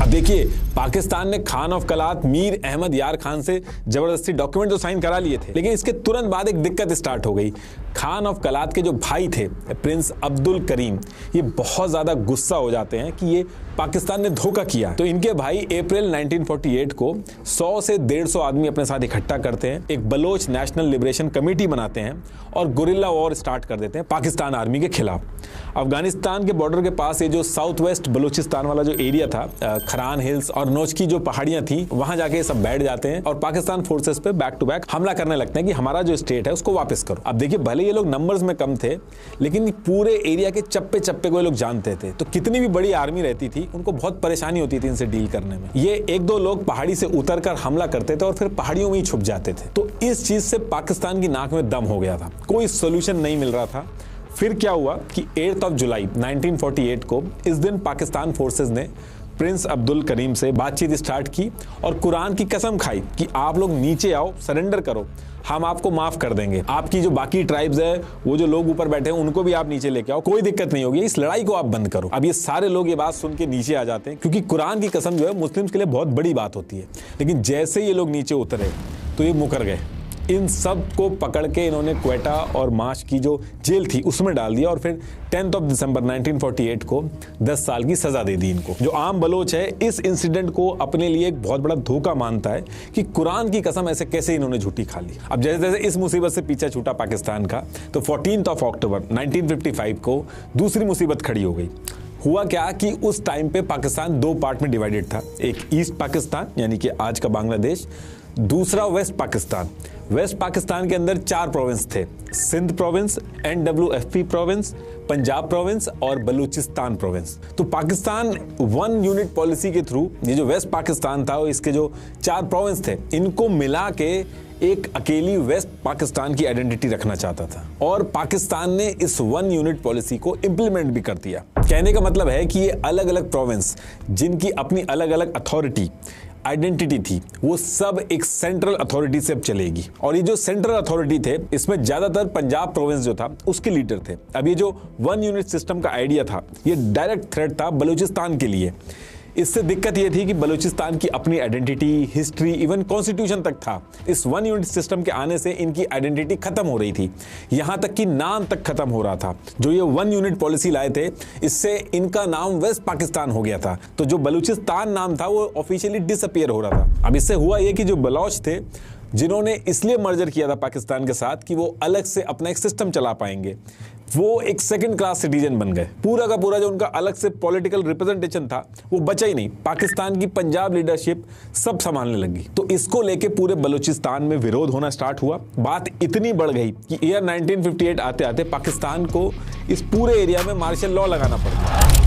S1: अब देखिए, पाकिस्तान ने खान ऑफ कलात मीर अहमद यार खान से जबरदस्ती डॉक्यूमेंट तो साइन करा लिए थे, लेकिन इसके तुरंत बाद एक दिक्कत स्टार्ट हो गई। खान ऑफ कलात के जो भाई थे प्रिंस अब्दुल करीम, ये बहुत ज्यादा गुस्सा हो जाते हैं कि ये पाकिस्तान ने धोखा किया। तो इनके भाई अप्रैल 1948 को 100 से 150 आदमी अपने साथ इकट्ठा करते हैं, एक बलोच नेशनल लिबरेशन कमेटी बनाते हैं और गुरिल्ला वॉर स्टार्ट कर देते हैं पाकिस्तान आर्मी के खिलाफ। अफगानिस्तान के बॉर्डर के पास ये जो साउथ वेस्ट बलूचिस्तान वाला जो एरिया था, खरान हिल्स और नोच की जो पहाड़ियां थी वहां जाके सब बैठ जाते हैं और पाकिस्तान फोर्सेस पे बैक टू बैक हमला करने लगते हैं कि हमारा जो स्टेट है उसको वापस करो। अब देखिए, भले ये लोग नंबर्स में कम थे, लेकिन पूरे एरिया के चप्पे चप्पे को ये लोग जानते थे, तो कितनी भी बड़ी आर्मी रहती थी उनको बहुत परेशानी होती थी इनसे डील करने में। ये एक दो लोग पहाड़ी से उतर कर हमला करते थे और फिर पहाड़ियों में ही छुप जाते थे। तो इस चीज से पाकिस्तान की नाक में दम हो गया था, कोई सोल्यूशन नहीं मिल रहा था। फिर क्या हुआ कि 8 जुलाई 1948 को इस दिन पाकिस्तान फोर्सेस ने प्रिंस अब्दुल करीम से बातचीत स्टार्ट की और कुरान की कसम खाई कि आप लोग नीचे आओ, सरेंडर करो, हम आपको माफ कर देंगे। आपकी जो बाकी ट्राइब्स है, वो जो लोग ऊपर बैठे हैं, उनको भी आप नीचे लेके आओ, कोई दिक्कत नहीं होगी, इस लड़ाई को आप बंद करो। अब ये सारे लोग ये बात सुन के नीचे आ जाते हैं, क्योंकि कुरान की कसम जो है मुस्लिम्स के लिए बहुत बड़ी बात होती है। लेकिन जैसे ये लोग नीचे उतरे तो ये मुकर गए। इन सब को पकड़ के इन्होंने क्वेटा और माश की जो जेल थी उसमें डाल दिया और फिर 10 दिसंबर 1948 को 10 साल की सजा दे दी इनको। जो आम बलोच है इस इंसिडेंट को अपने लिए एक बहुत बड़ा धोखा मानता है कि कुरान की कसम ऐसे कैसे इन्होंने झूठी खा ली। अब जैसे जैसे इस मुसीबत से पीछा छूटा पाकिस्तान का, तो 14 अक्टूबर 1955 को दूसरी मुसीबत खड़ी हो गई। हुआ क्या कि उस टाइम पे पाकिस्तान दो पार्ट में डिवाइडेड था, एक ईस्ट पाकिस्तान यानी कि आज का बांग्लादेश, दूसरा वेस्ट पाकिस्तान। वेस्ट पाकिस्तान के अंदर 4 प्रोविंस थे, Sindh province, NWFP province, Punjab province और बलूचिस्तान प्रोविंस। तो पाकिस्तान वन यूनिट पॉलिसी के थ्रू ये जो वेस्ट पाकिस्तान था, इसके जो 4 प्रोविंस थे, इनको मिला के एक अकेली वेस्ट पाकिस्तान की आइडेंटिटी रखना चाहता था और पाकिस्तान ने इस वन यूनिट पॉलिसी को इंप्लीमेंट भी कर दिया। कहने का मतलब है कि ये अलग अलग प्रोविंस जिनकी अपनी अलग अलग अथॉरिटी आइडेंटिटी थी, वो सब एक सेंट्रल अथॉरिटी से अब चलेगी। और ये जो सेंट्रल अथॉरिटी थे, इसमें ज्यादातर पंजाब प्रोविंस जो था उसके लीडर थे। अब ये जो वन यूनिट सिस्टम का आइडिया था, ये डायरेक्ट थ्रेट था बलूचिस्तान के लिए। इससे दिक्कत यह थी कि बलूचिस्तान की अपनी आइडेंटिटी, हिस्ट्री, इवन कॉन्स्टिट्यूशन तक था। इस वन यूनिट सिस्टम के आने से इनकी आइडेंटिटी खत्म हो रही थी, यहां तक कि नाम तक खत्म हो रहा था। जो ये वन यूनिट पॉलिसी लाए थे, इससे इनका नाम वेस्ट पाकिस्तान हो गया था, तो जो बलूचिस्तान नाम था वो ऑफिशियली डिसअपियर हो रहा था। अब इससे हुआ ये कि जो बलोच थे, जिन्होंने इसलिए मर्जर किया था पाकिस्तान के साथ कि वो अलग से अपना एक सिस्टम चला पाएंगे, वो एक सेकंड क्लास सिटीजन बन गए। पूरा का पूरा जो उनका अलग से पॉलिटिकल रिप्रेजेंटेशन था वो बचा ही नहीं। पाकिस्तान की पंजाब लीडरशिप सब संभालने लगी। तो इसको लेके पूरे बलूचिस्तान में विरोध होना स्टार्ट हुआ। बात इतनी बढ़ गई कि ईयर 1958 आते आते पाकिस्तान को इस पूरे एरिया में मार्शल लॉ लगाना पड़ गया।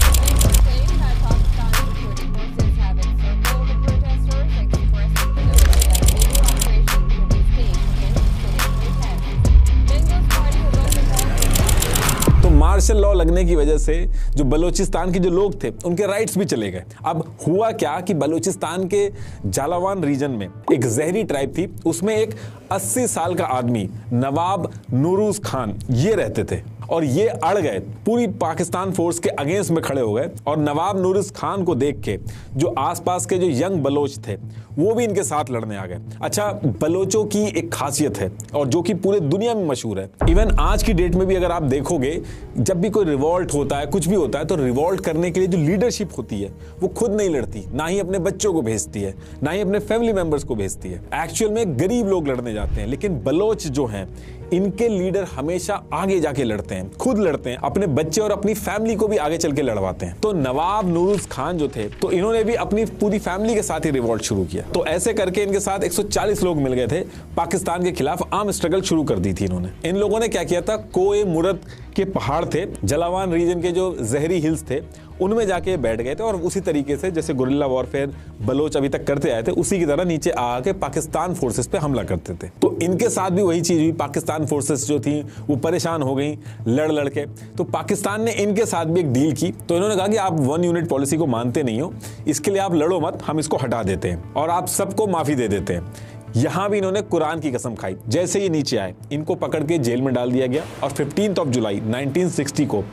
S1: मार्शल लॉ लगने की वजह से जो बलूचिस्तान के जो लोग थे उनके राइट्स भी चले गए। अब हुआ क्या कि बलूचिस्तान के जालावान रीजन में एक जहरी ट्राइब थी, उसमें एक 80 साल का आदमी नवाब नूरुज खान ये रहते थे और ये अड़ गए, पूरी पाकिस्तान फोर्स के अगेंस्ट में खड़े हो गए। और नवाब नूरुज खान को देख के जो आसपास के जो यंग बलोच थे वो भी इनके साथ लड़ने आ गए। अच्छा, बलोचों की एक खासियत है और जो कि पूरे दुनिया में मशहूर है, इवन आज की डेट में भी अगर आप देखोगे, जब भी कोई रिवॉल्ट होता है, कुछ भी होता है, तो रिवॉल्ट करने के लिए जो लीडरशिप होती है वो खुद नहीं लड़ती, ना ही अपने बच्चों को भेजती है, ना ही अपने फैमिली मेंबर्स को भेजती है। एक्चुअल में गरीब लोग लड़ने जाते हैं, लेकिन बलोच जो हैं इनके लीडर हमेशा आगे जाके लड़ते हैं, खुद लड़ते हैं, अपने बच्चे और अपनी फैमिली को भी आगे चल के लड़वाते हैं। तो नवाब नूरुज खान जो थे, तो इन्होंने भी अपनी पूरी फैमिली के साथ ही रिवॉल्ट शुरू किया। तो ऐसे करके इनके साथ 140 लोग मिल गए थे, पाकिस्तान के खिलाफ आर्म स्ट्रगल शुरू कर दी थी इन्होंने। इन लोगों ने क्या किया था, कोए मुरद के पहाड़ थे, जलावान रीजन के जो जहरी हिल्स थे, उनमें जाके बैठ गए थे और उसी तरीके से जैसे गुरिल्ला वॉरफेयर बलोच अभी तक करते आए थे, उसी की तरह नीचे आके पाकिस्तान फोर्सेस पे हमला करते थे। तो इनके साथ भी वही चीज हुई, पाकिस्तान फोर्सेस जो थी वो परेशान हो गई लड़ लड़ के। तो पाकिस्तान ने इनके साथ भी एक डील की। तो इन्होंने कहा कि आप वन यूनिट पॉलिसी को मानते नहीं हो, इसके लिए आप लड़ो मत, हम इसको हटा देते हैं और आप सबको माफी दे देते हैं। यहां भी इन्होंने कुरान की कसम खाई। जैसे ये नीचे आए, इनको पकड़ के जेल में डाल दिया गया और 15 जुलाई 1960 को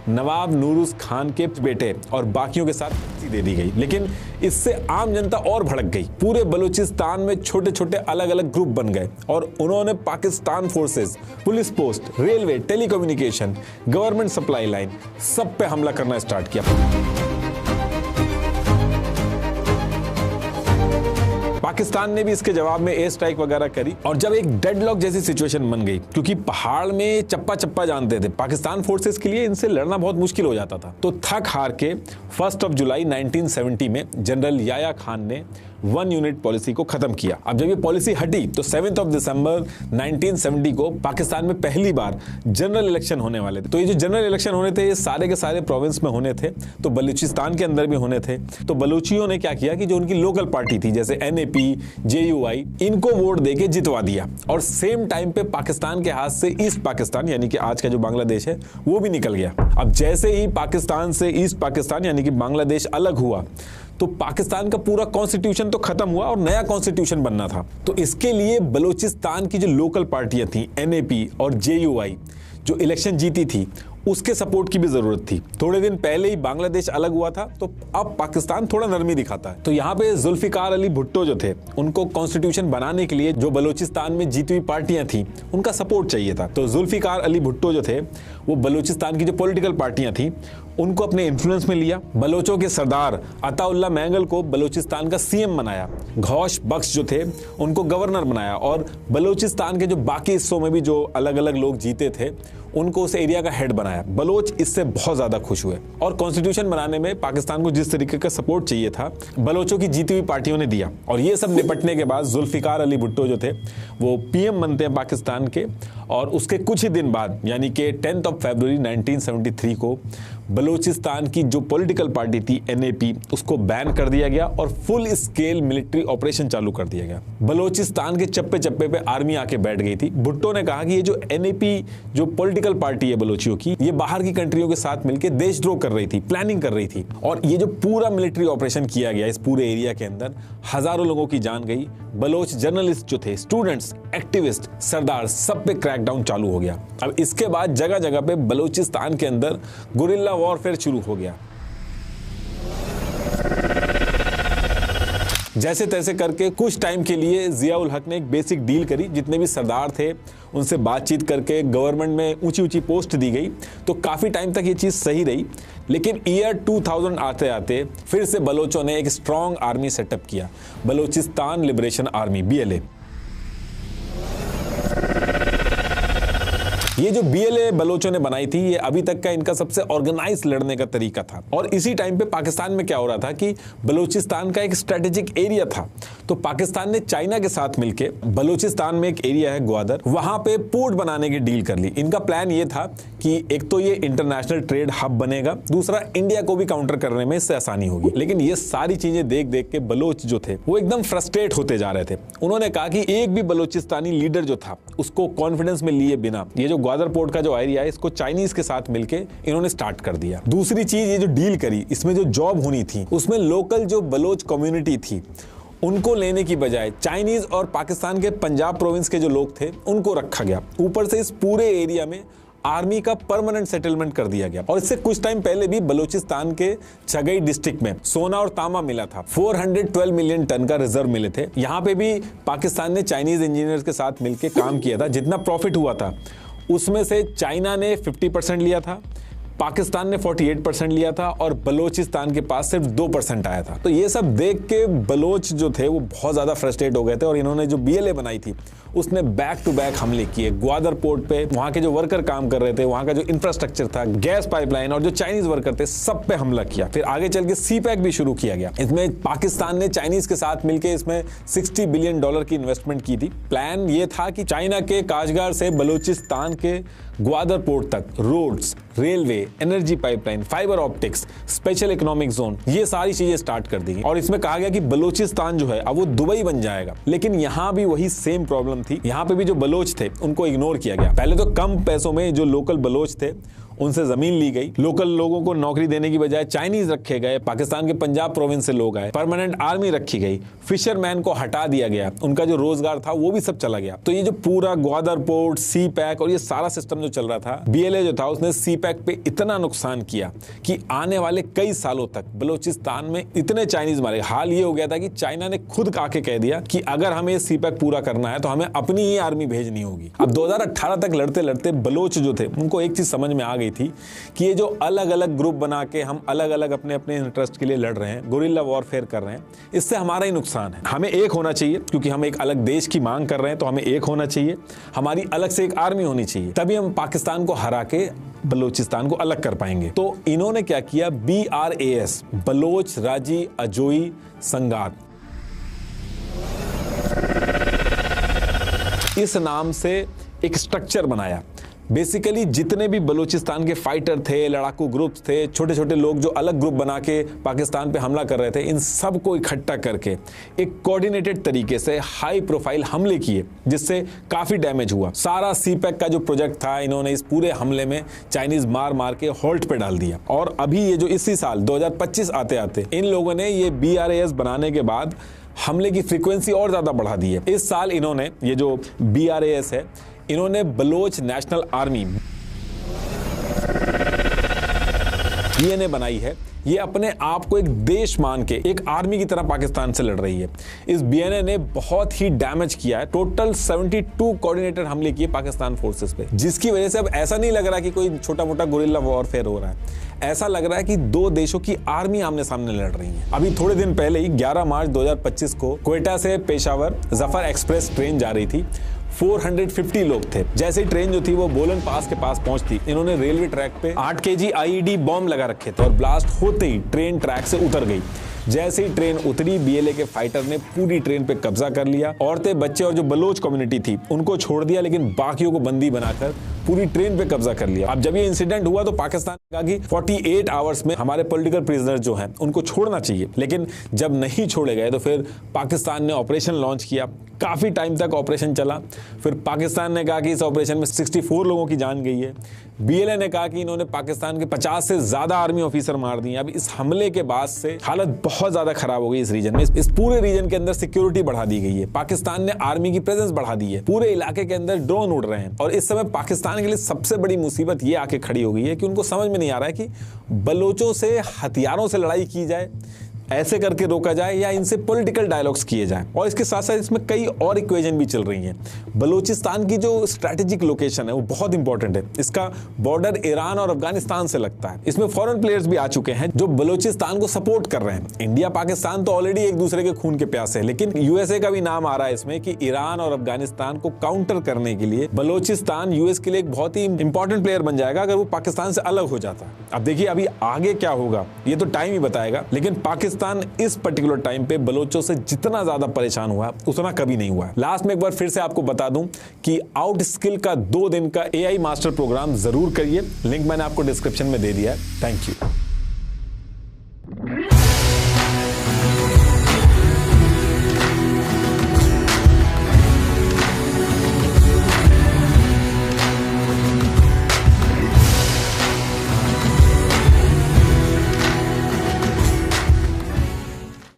S1: नवाब नूरुज खान के बेटे और बाकियों के साथ फांसी दे दी गई। लेकिन इससे आम जनता और भड़क गई। पूरे बलूचिस्तान में छोटे छोटे अलग अलग ग्रुप बन गए और उन्होंने Pakistan forces, police post, railway, telecommunication, government supply line, सब पे हमला करना स्टार्ट किया। पाकिस्तान ने भी इसके जवाब में एयर स्ट्राइक वगैरह करी और जब एक डेडलॉक जैसी सिचुएशन बन गई, क्योंकि पहाड़ में चप्पा चप्पा जानते थे, पाकिस्तान फोर्सेस के लिए इनसे लड़ना बहुत मुश्किल हो जाता था। तो थक हार के 1 जुलाई 1970 में जनरल याया खान ने 1 यूनिट पॉलिसी को खत्म किया। अब जब ये पॉलिसी हटी तो 7 दिसंबर 1970 को पाकिस्तान में पहली बार जनरल इलेक्शन होने वाले थे। तो ये जो जनरल इलेक्शन होने थे ये सारे के सारे प्रोविंस में होने थे, तो बलूचिस्तान के अंदर भी होने थे। तो बलूचियों ने क्या किया कि जो उनकी लोकल पार्टी थी जैसे NAP, JUI, इनको वोट देके जितवा दिया और सेम टाइम पे पाकिस्तान के हाथ से ईस्ट पाकिस्तान यानी कि आज का जो बांग्लादेश है वो भी निकल गया। अब जैसे ही पाकिस्तान से ईस्ट पाकिस्तान यानी कि बांग्लादेश अलग हुआ तो पाकिस्तान का पूरा कॉन्स्टिट्यूशन तो खत्म हुआ और नया कॉन्स्टिट्यूशन बनना था। तो इसके लिए बलूचिस्तान की जो लोकल पार्टियां थी NAP और JUI जो इलेक्शन जीती थी उसके सपोर्ट की भी जरूरत थी। थोड़े दिन पहले ही बांग्लादेश अलग हुआ था तो अब पाकिस्तान थोड़ा नरमी दिखाता है। तो यहाँ पे जुल्फिकार अली भुट्टो जो थे उनको कॉन्स्टिट्यूशन बनाने के लिए जो बलूचिस्तान में जीती हुई पार्टियां थी उनका सपोर्ट चाहिए था। तो जुल्फिकार अली भुट्टो जो थे वो बलूचिस्तान की जो पॉलिटिकल पार्टियां थी उनको अपने इन्फ्लुएंस में लिया। बलोचों के सरदार अताउल्ला मैंगल को बलूचिस्तान का CM बनाया, घौश बख्श जो थे उनको गवर्नर बनाया और बलूचिस्तान के जो बाकी हिस्सों में भी जो अलग अलग लोग जीते थे उनको उस एरिया का हेड बनाया। बलोच इससे बहुत ज्यादा खुश हुए और कॉन्स्टिट्यूशन बनाने में पाकिस्तान को जिस तरीके का सपोर्ट चाहिए था बलोचों की जीती हुई पार्टियों ने दिया। और ये सब निपटने के बाद जुल्फिकार अली भुट्टो जो थे वो PM बनते हैं पाकिस्तान के और उसके कुछ ही दिन बाद यानी कि 10 फरवरी 1973 को बलूचिस्तान की जो पॉलिटिकल पार्टी थी NAP उसको बैन कर दिया गया और फुल स्केल मिलिट्री ऑपरेशन चालू कर दिया गया। बलूचिस्तान के चप्पे चप्पे पे आर्मी आके बैठ गई थी। भुट्टो ने कहा कि ये जो NAP जो पॉलिटिकल पार्टी है बलूचियों की ये बाहर की कंट्रियों के साथ मिलकर देशद्रोह कर रही थी, प्लानिंग कर रही थी और ये जो पूरा मिलिट्री ऑपरेशन किया गया इस पूरे एरिया के अंदर हजारों लोगों की जान गई। बलोच जर्नलिस्ट जो थे, स्टूडेंट्स, एक्टिविस्ट, सरदार सब पे क्रैकडाउन चालू हो गया। अब इसके बाद जगह जगह पे बलूचिस्तान के अंदर गुरिल्ला वॉरफेयर शुरू हो गया। जैसे तैसे करके कुछ टाइम के लिए जिया उल हक ने एक बेसिक डील करी, जितने भी सरदार थे उनसे बातचीत करके गवर्नमेंट में ऊंची ऊंची पोस्ट दी गई। तो काफी टाइम तक ये चीज सही रही, लेकिन ईयर 2000 आते आते फिर से बलोचों ने एक स्ट्रॉन्ग आर्मी सेटअप किया, बलूचिस्तान लिबरेशन आर्मी BLA। ये जो BLA बलोचों ने बनाई थी ये अभी तक का इनका सबसे ऑर्गेनाइज लड़ने का तरीका था। और इसी टाइम पे पाकिस्तान में क्या हो रहा था कि बलूचिस्तान का एक स्ट्रेटेजिक एरिया था, तो पाकिस्तान ने चाइना के साथ मिलके बलूचिस्तान में एक एरिया है ग्वादर, वहां पे पोर्ट बनाने की डील कर ली। इनका प्लान ये था कि एक तो ये इंटरनेशनल ट्रेड हब बनेगा, दूसरा इंडिया को भी काउंटर करने में इससे आसानी होगी। लेकिन ये सारी चीजें देख देख के बलोच जो थे वो एकदम फ्रस्ट्रेट होते जा रहे थे। उन्होंने कहा कि एक भी बलूचिस्तानी लीडर जो था उसको कॉन्फिडेंस में लिए बिना ये जो ग्वादर पोर्ट का जो एरिया है इसको चाइनीज के साथ मिलके इन्होंने स्टार्ट कर दिया। दूसरी चीज ये जो डील करी इसमें जो जॉब होनी थी उसमें लोकल जो बलोच कम्युनिटी थी उनको लेने की बजाय चाइनीज और पाकिस्तान के पंजाब प्रोविंस के जो लोग थे उनको रखा गया। ऊपर से इस पूरे एरिया में आर्मी का परमानेंट सेटलमेंट कर दिया गया। और इससे कुछ टाइम पहले भी बलूचिस्तान के छगई डिस्ट्रिक्ट में सोना और तांबा मिला था, 412 मिलियन टन का रिजर्व मिले थे। यहां पे भी पाकिस्तान ने चाइनीज इंजीनियर्स के साथ मिलकर काम किया था। जितना प्रॉफिट हुआ था उसमें से चाइना ने 50% लिया था, पाकिस्तान ने 48% लिया था और बलूचिस्तान के पास सिर्फ 2% आया था। तो ये सब देख के बलोच जो थे वो बहुत ज्यादा फ्रस्ट्रेट हो गए थे और इन्होंने जो BLA बनाई थी उसने बैक टू बैक हमले किए। ग्वादर पोर्ट पे वहां के जो वर्कर काम कर रहे थे, वहां का जो इंफ्रास्ट्रक्चर था, गैस पाइपलाइन और जो चाइनीज वर्कर थे सब पे हमला किया। फिर आगे चल के CPEC भी शुरू किया गया। इसमें पाकिस्तान ने चाइनीज के साथ मिलकर इसमें $60 बिलियन की इन्वेस्टमेंट की थी। प्लान ये था कि चाइना के काशगार से बलूचिस्तान के ग्वादर पोर्ट तक roads, railway, energy pipeline, fibre optics, special economic zone, ये सारी चीजें स्टार्ट कर दी। और इसमें कहा गया कि बलूचिस्तान जो है अब वो दुबई बन जाएगा। लेकिन यहां भी वही सेम प्रॉब्लम थी। यहां पे भी जो बलोच थे उनको इग्नोर किया गया। पहले तो कम पैसों में जो लोकल बलोच थे उनसे जमीन ली गई, लोकल लोगों को नौकरी देने की बजाय चाइनीज रखे गए, पाकिस्तान के पंजाब प्रोविंस से लोग आए, परमानेंट आर्मी रखी गई, फिशरमैन को हटा दिया गया, उनका जो रोजगार था वो भी सब चला गया। तो ये जो पूरा ग्वादर पोर्ट, CPEC और ये सारा सिस्टम जो चल रहा था, BLA जो था उसने CPEC पे इतना नुकसान किया कि आने वाले कई सालों तक बलूचिस्तान में इतने चाइनीज मारे। हाल ये हो गया था कि चाइना ने खुद आके कह दिया कि अगर हमें CPEC पूरा करना है तो हमें अपनी ही आर्मी भेजनी होगी। अब 2018 तक लड़ते लड़ते बलोच जो थे उनको एक चीज समझ में आ गई गई थी कि ये जो अलग अलग ग्रुप बना के हम अलग अलग अपने अपने इंटरेस्ट के लिए लड़ रहे हैं, गुरिल्ला वॉरफेयर कर रहे हैं, इससे हमारा ही नुकसान है। हमें एक होना चाहिए, क्योंकि हम एक अलग देश की मांग कर रहे हैं, तो हमें एक होना चाहिए, हमारी अलग से एक आर्मी होनी चाहिए, तभी हम पाकिस्तान को हरा के बलूचिस्तान को अलग कर पाएंगे। तो इन्होंने क्या किया, BRAS, बलोच राजी अजोई संगात, इस नाम से एक स्ट्रक्चर बनाया। बेसिकली जितने भी बलूचिस्तान के फाइटर थे, लड़ाकू ग्रुप्स थे, छोटे छोटे लोग जो अलग ग्रुप बना के पाकिस्तान पे हमला कर रहे थे, इन सब को इकट्ठा करके एक कोऑर्डिनेटेड तरीके से हाई प्रोफाइल हमले किए, जिससे काफी डैमेज हुआ। सारा CPEC का जो प्रोजेक्ट था, इन्होंने इस पूरे हमले में चाइनीज मार मार के हॉल्ट पे डाल दिया। और अभी ये जो इसी साल 2025 आते आते इन लोगों ने ये BRAS बनाने के बाद हमले की फ्रीक्वेंसी और ज्यादा बढ़ा दी है। इस साल इन्होंने, ये जो BRAS है, इन्होंने बलोच नेशनल आर्मी BNA बनाई है। ये अपने आप को एक देश मान के एक आर्मी की तरह पाकिस्तान से लड़ रही है। इस BNA ने बहुत ही डैमेज किया है। टोटल 72 कोऑर्डिनेटेड हमले किए पाकिस्तान फोर्सेस पे, जिसकी वजह से अब ऐसा नहीं लग रहा कि कोई छोटा मोटा गुरिल्ला वॉरफेयर हो रहा है। ऐसा लग रहा है कि दो देशों की आर्मी आमने सामने लड़ रही है। अभी थोड़े दिन पहले ही 11 मार्च 2025 को क्वेटा से पेशावर जफर एक्सप्रेस ट्रेन जा रही थी। 450 लोग थे। जैसे ही ट्रेन जो थी वो बोलन पास के पास पहुंचती, इन्होंने रेलवे ट्रैक पे 8 kg IED बॉम्ब लगा रखे थे और ब्लास्ट होते ही ट्रेन ट्रैक से उतर गई। जैसे ही ट्रेन उतरी, BLA के फाइटर ने पूरी ट्रेन पे कब्जा कर लिया। औरतें, बच्चे और जो बलोच कम्युनिटी थी उनको छोड़ दिया, लेकिन बाकियों को बंदी बनाकर पूरी ट्रेन पे कब्जा कर लिया। अब जब ये इंसिडेंट हुआ तो पाकिस्तान ने कहा कि 48 आवर्स में हमारे पॉलिटिकल प्रिजनर जो हैं उनको छोड़ना चाहिए, लेकिन जब नहीं छोड़े गए तो फिर पाकिस्तान ने ऑपरेशन लॉन्च किया। काफी टाइम तक ऑपरेशन चला। फिर पाकिस्तान ने कहा कि इस ऑपरेशन में 64 लोगों की जान गई है। BLA ने कहा कि इन्होंने पाकिस्तान के 50 से ज्यादा आर्मी ऑफिसर मार दिए। अब इस हमले के बाद से हालत बहुत ज्यादा खराब हो गई इस रीजन में। इस पूरे रीजन के अंदर सिक्योरिटी बढ़ा दी गई है। पाकिस्तान ने आर्मी की प्रेजेंस बढ़ा दी है। पूरे इलाके के अंदर ड्रोन उड़ रहे हैं। और इस समय पाकिस्तान के लिए सबसे बड़ी मुसीबत ये आके खड़ी हो गई है कि उनको समझ में नहीं आ रहा है कि बलोचों से हथियारों से लड़ाई की जाए, ऐसे करके रोका जाए, या इनसे पॉलिटिकल डायलॉग्स किए जाएं। और इसके साथ साथ इसमें कई और इक्वेशन भी चल रही हैं। बलूचिस्तान की जो स्ट्रैटेजिक लोकेशन है वो बहुत इंपॉर्टेंट है। इसका बॉर्डर ईरान और अफगानिस्तान से लगता है। इसमें फॉरेन प्लेयर्स भी आ चुके हैं जो बलूचिस्तान को सपोर्ट कर रहे हैं। इंडिया पाकिस्तान तो ऑलरेडी एक दूसरे के खून के प्यासे है, लेकिन USA का भी नाम आ रहा है इसमें कि ईरान और अफगानिस्तान को काउंटर करने के लिए बलूचिस्तान US के लिए एक बहुत ही इंपॉर्टेंट प्लेयर बन जाएगा अगर वो पाकिस्तान से अलग हो जाता है। अब देखिए अभी आगे क्या होगा ये तो टाइम ही बताएगा, लेकिन पाकिस्तान इस पर्टिकुलर टाइम पे बलोचों से जितना ज्यादा परेशान हुआ उतना कभी नहीं हुआ। लास्ट में एक बार फिर से आपको बता दूं कि आउट स्किल का 2 दिन का AI मास्टर प्रोग्राम जरूर करिए। लिंक मैंने आपको डिस्क्रिप्शन में दे दिया है। Thank you.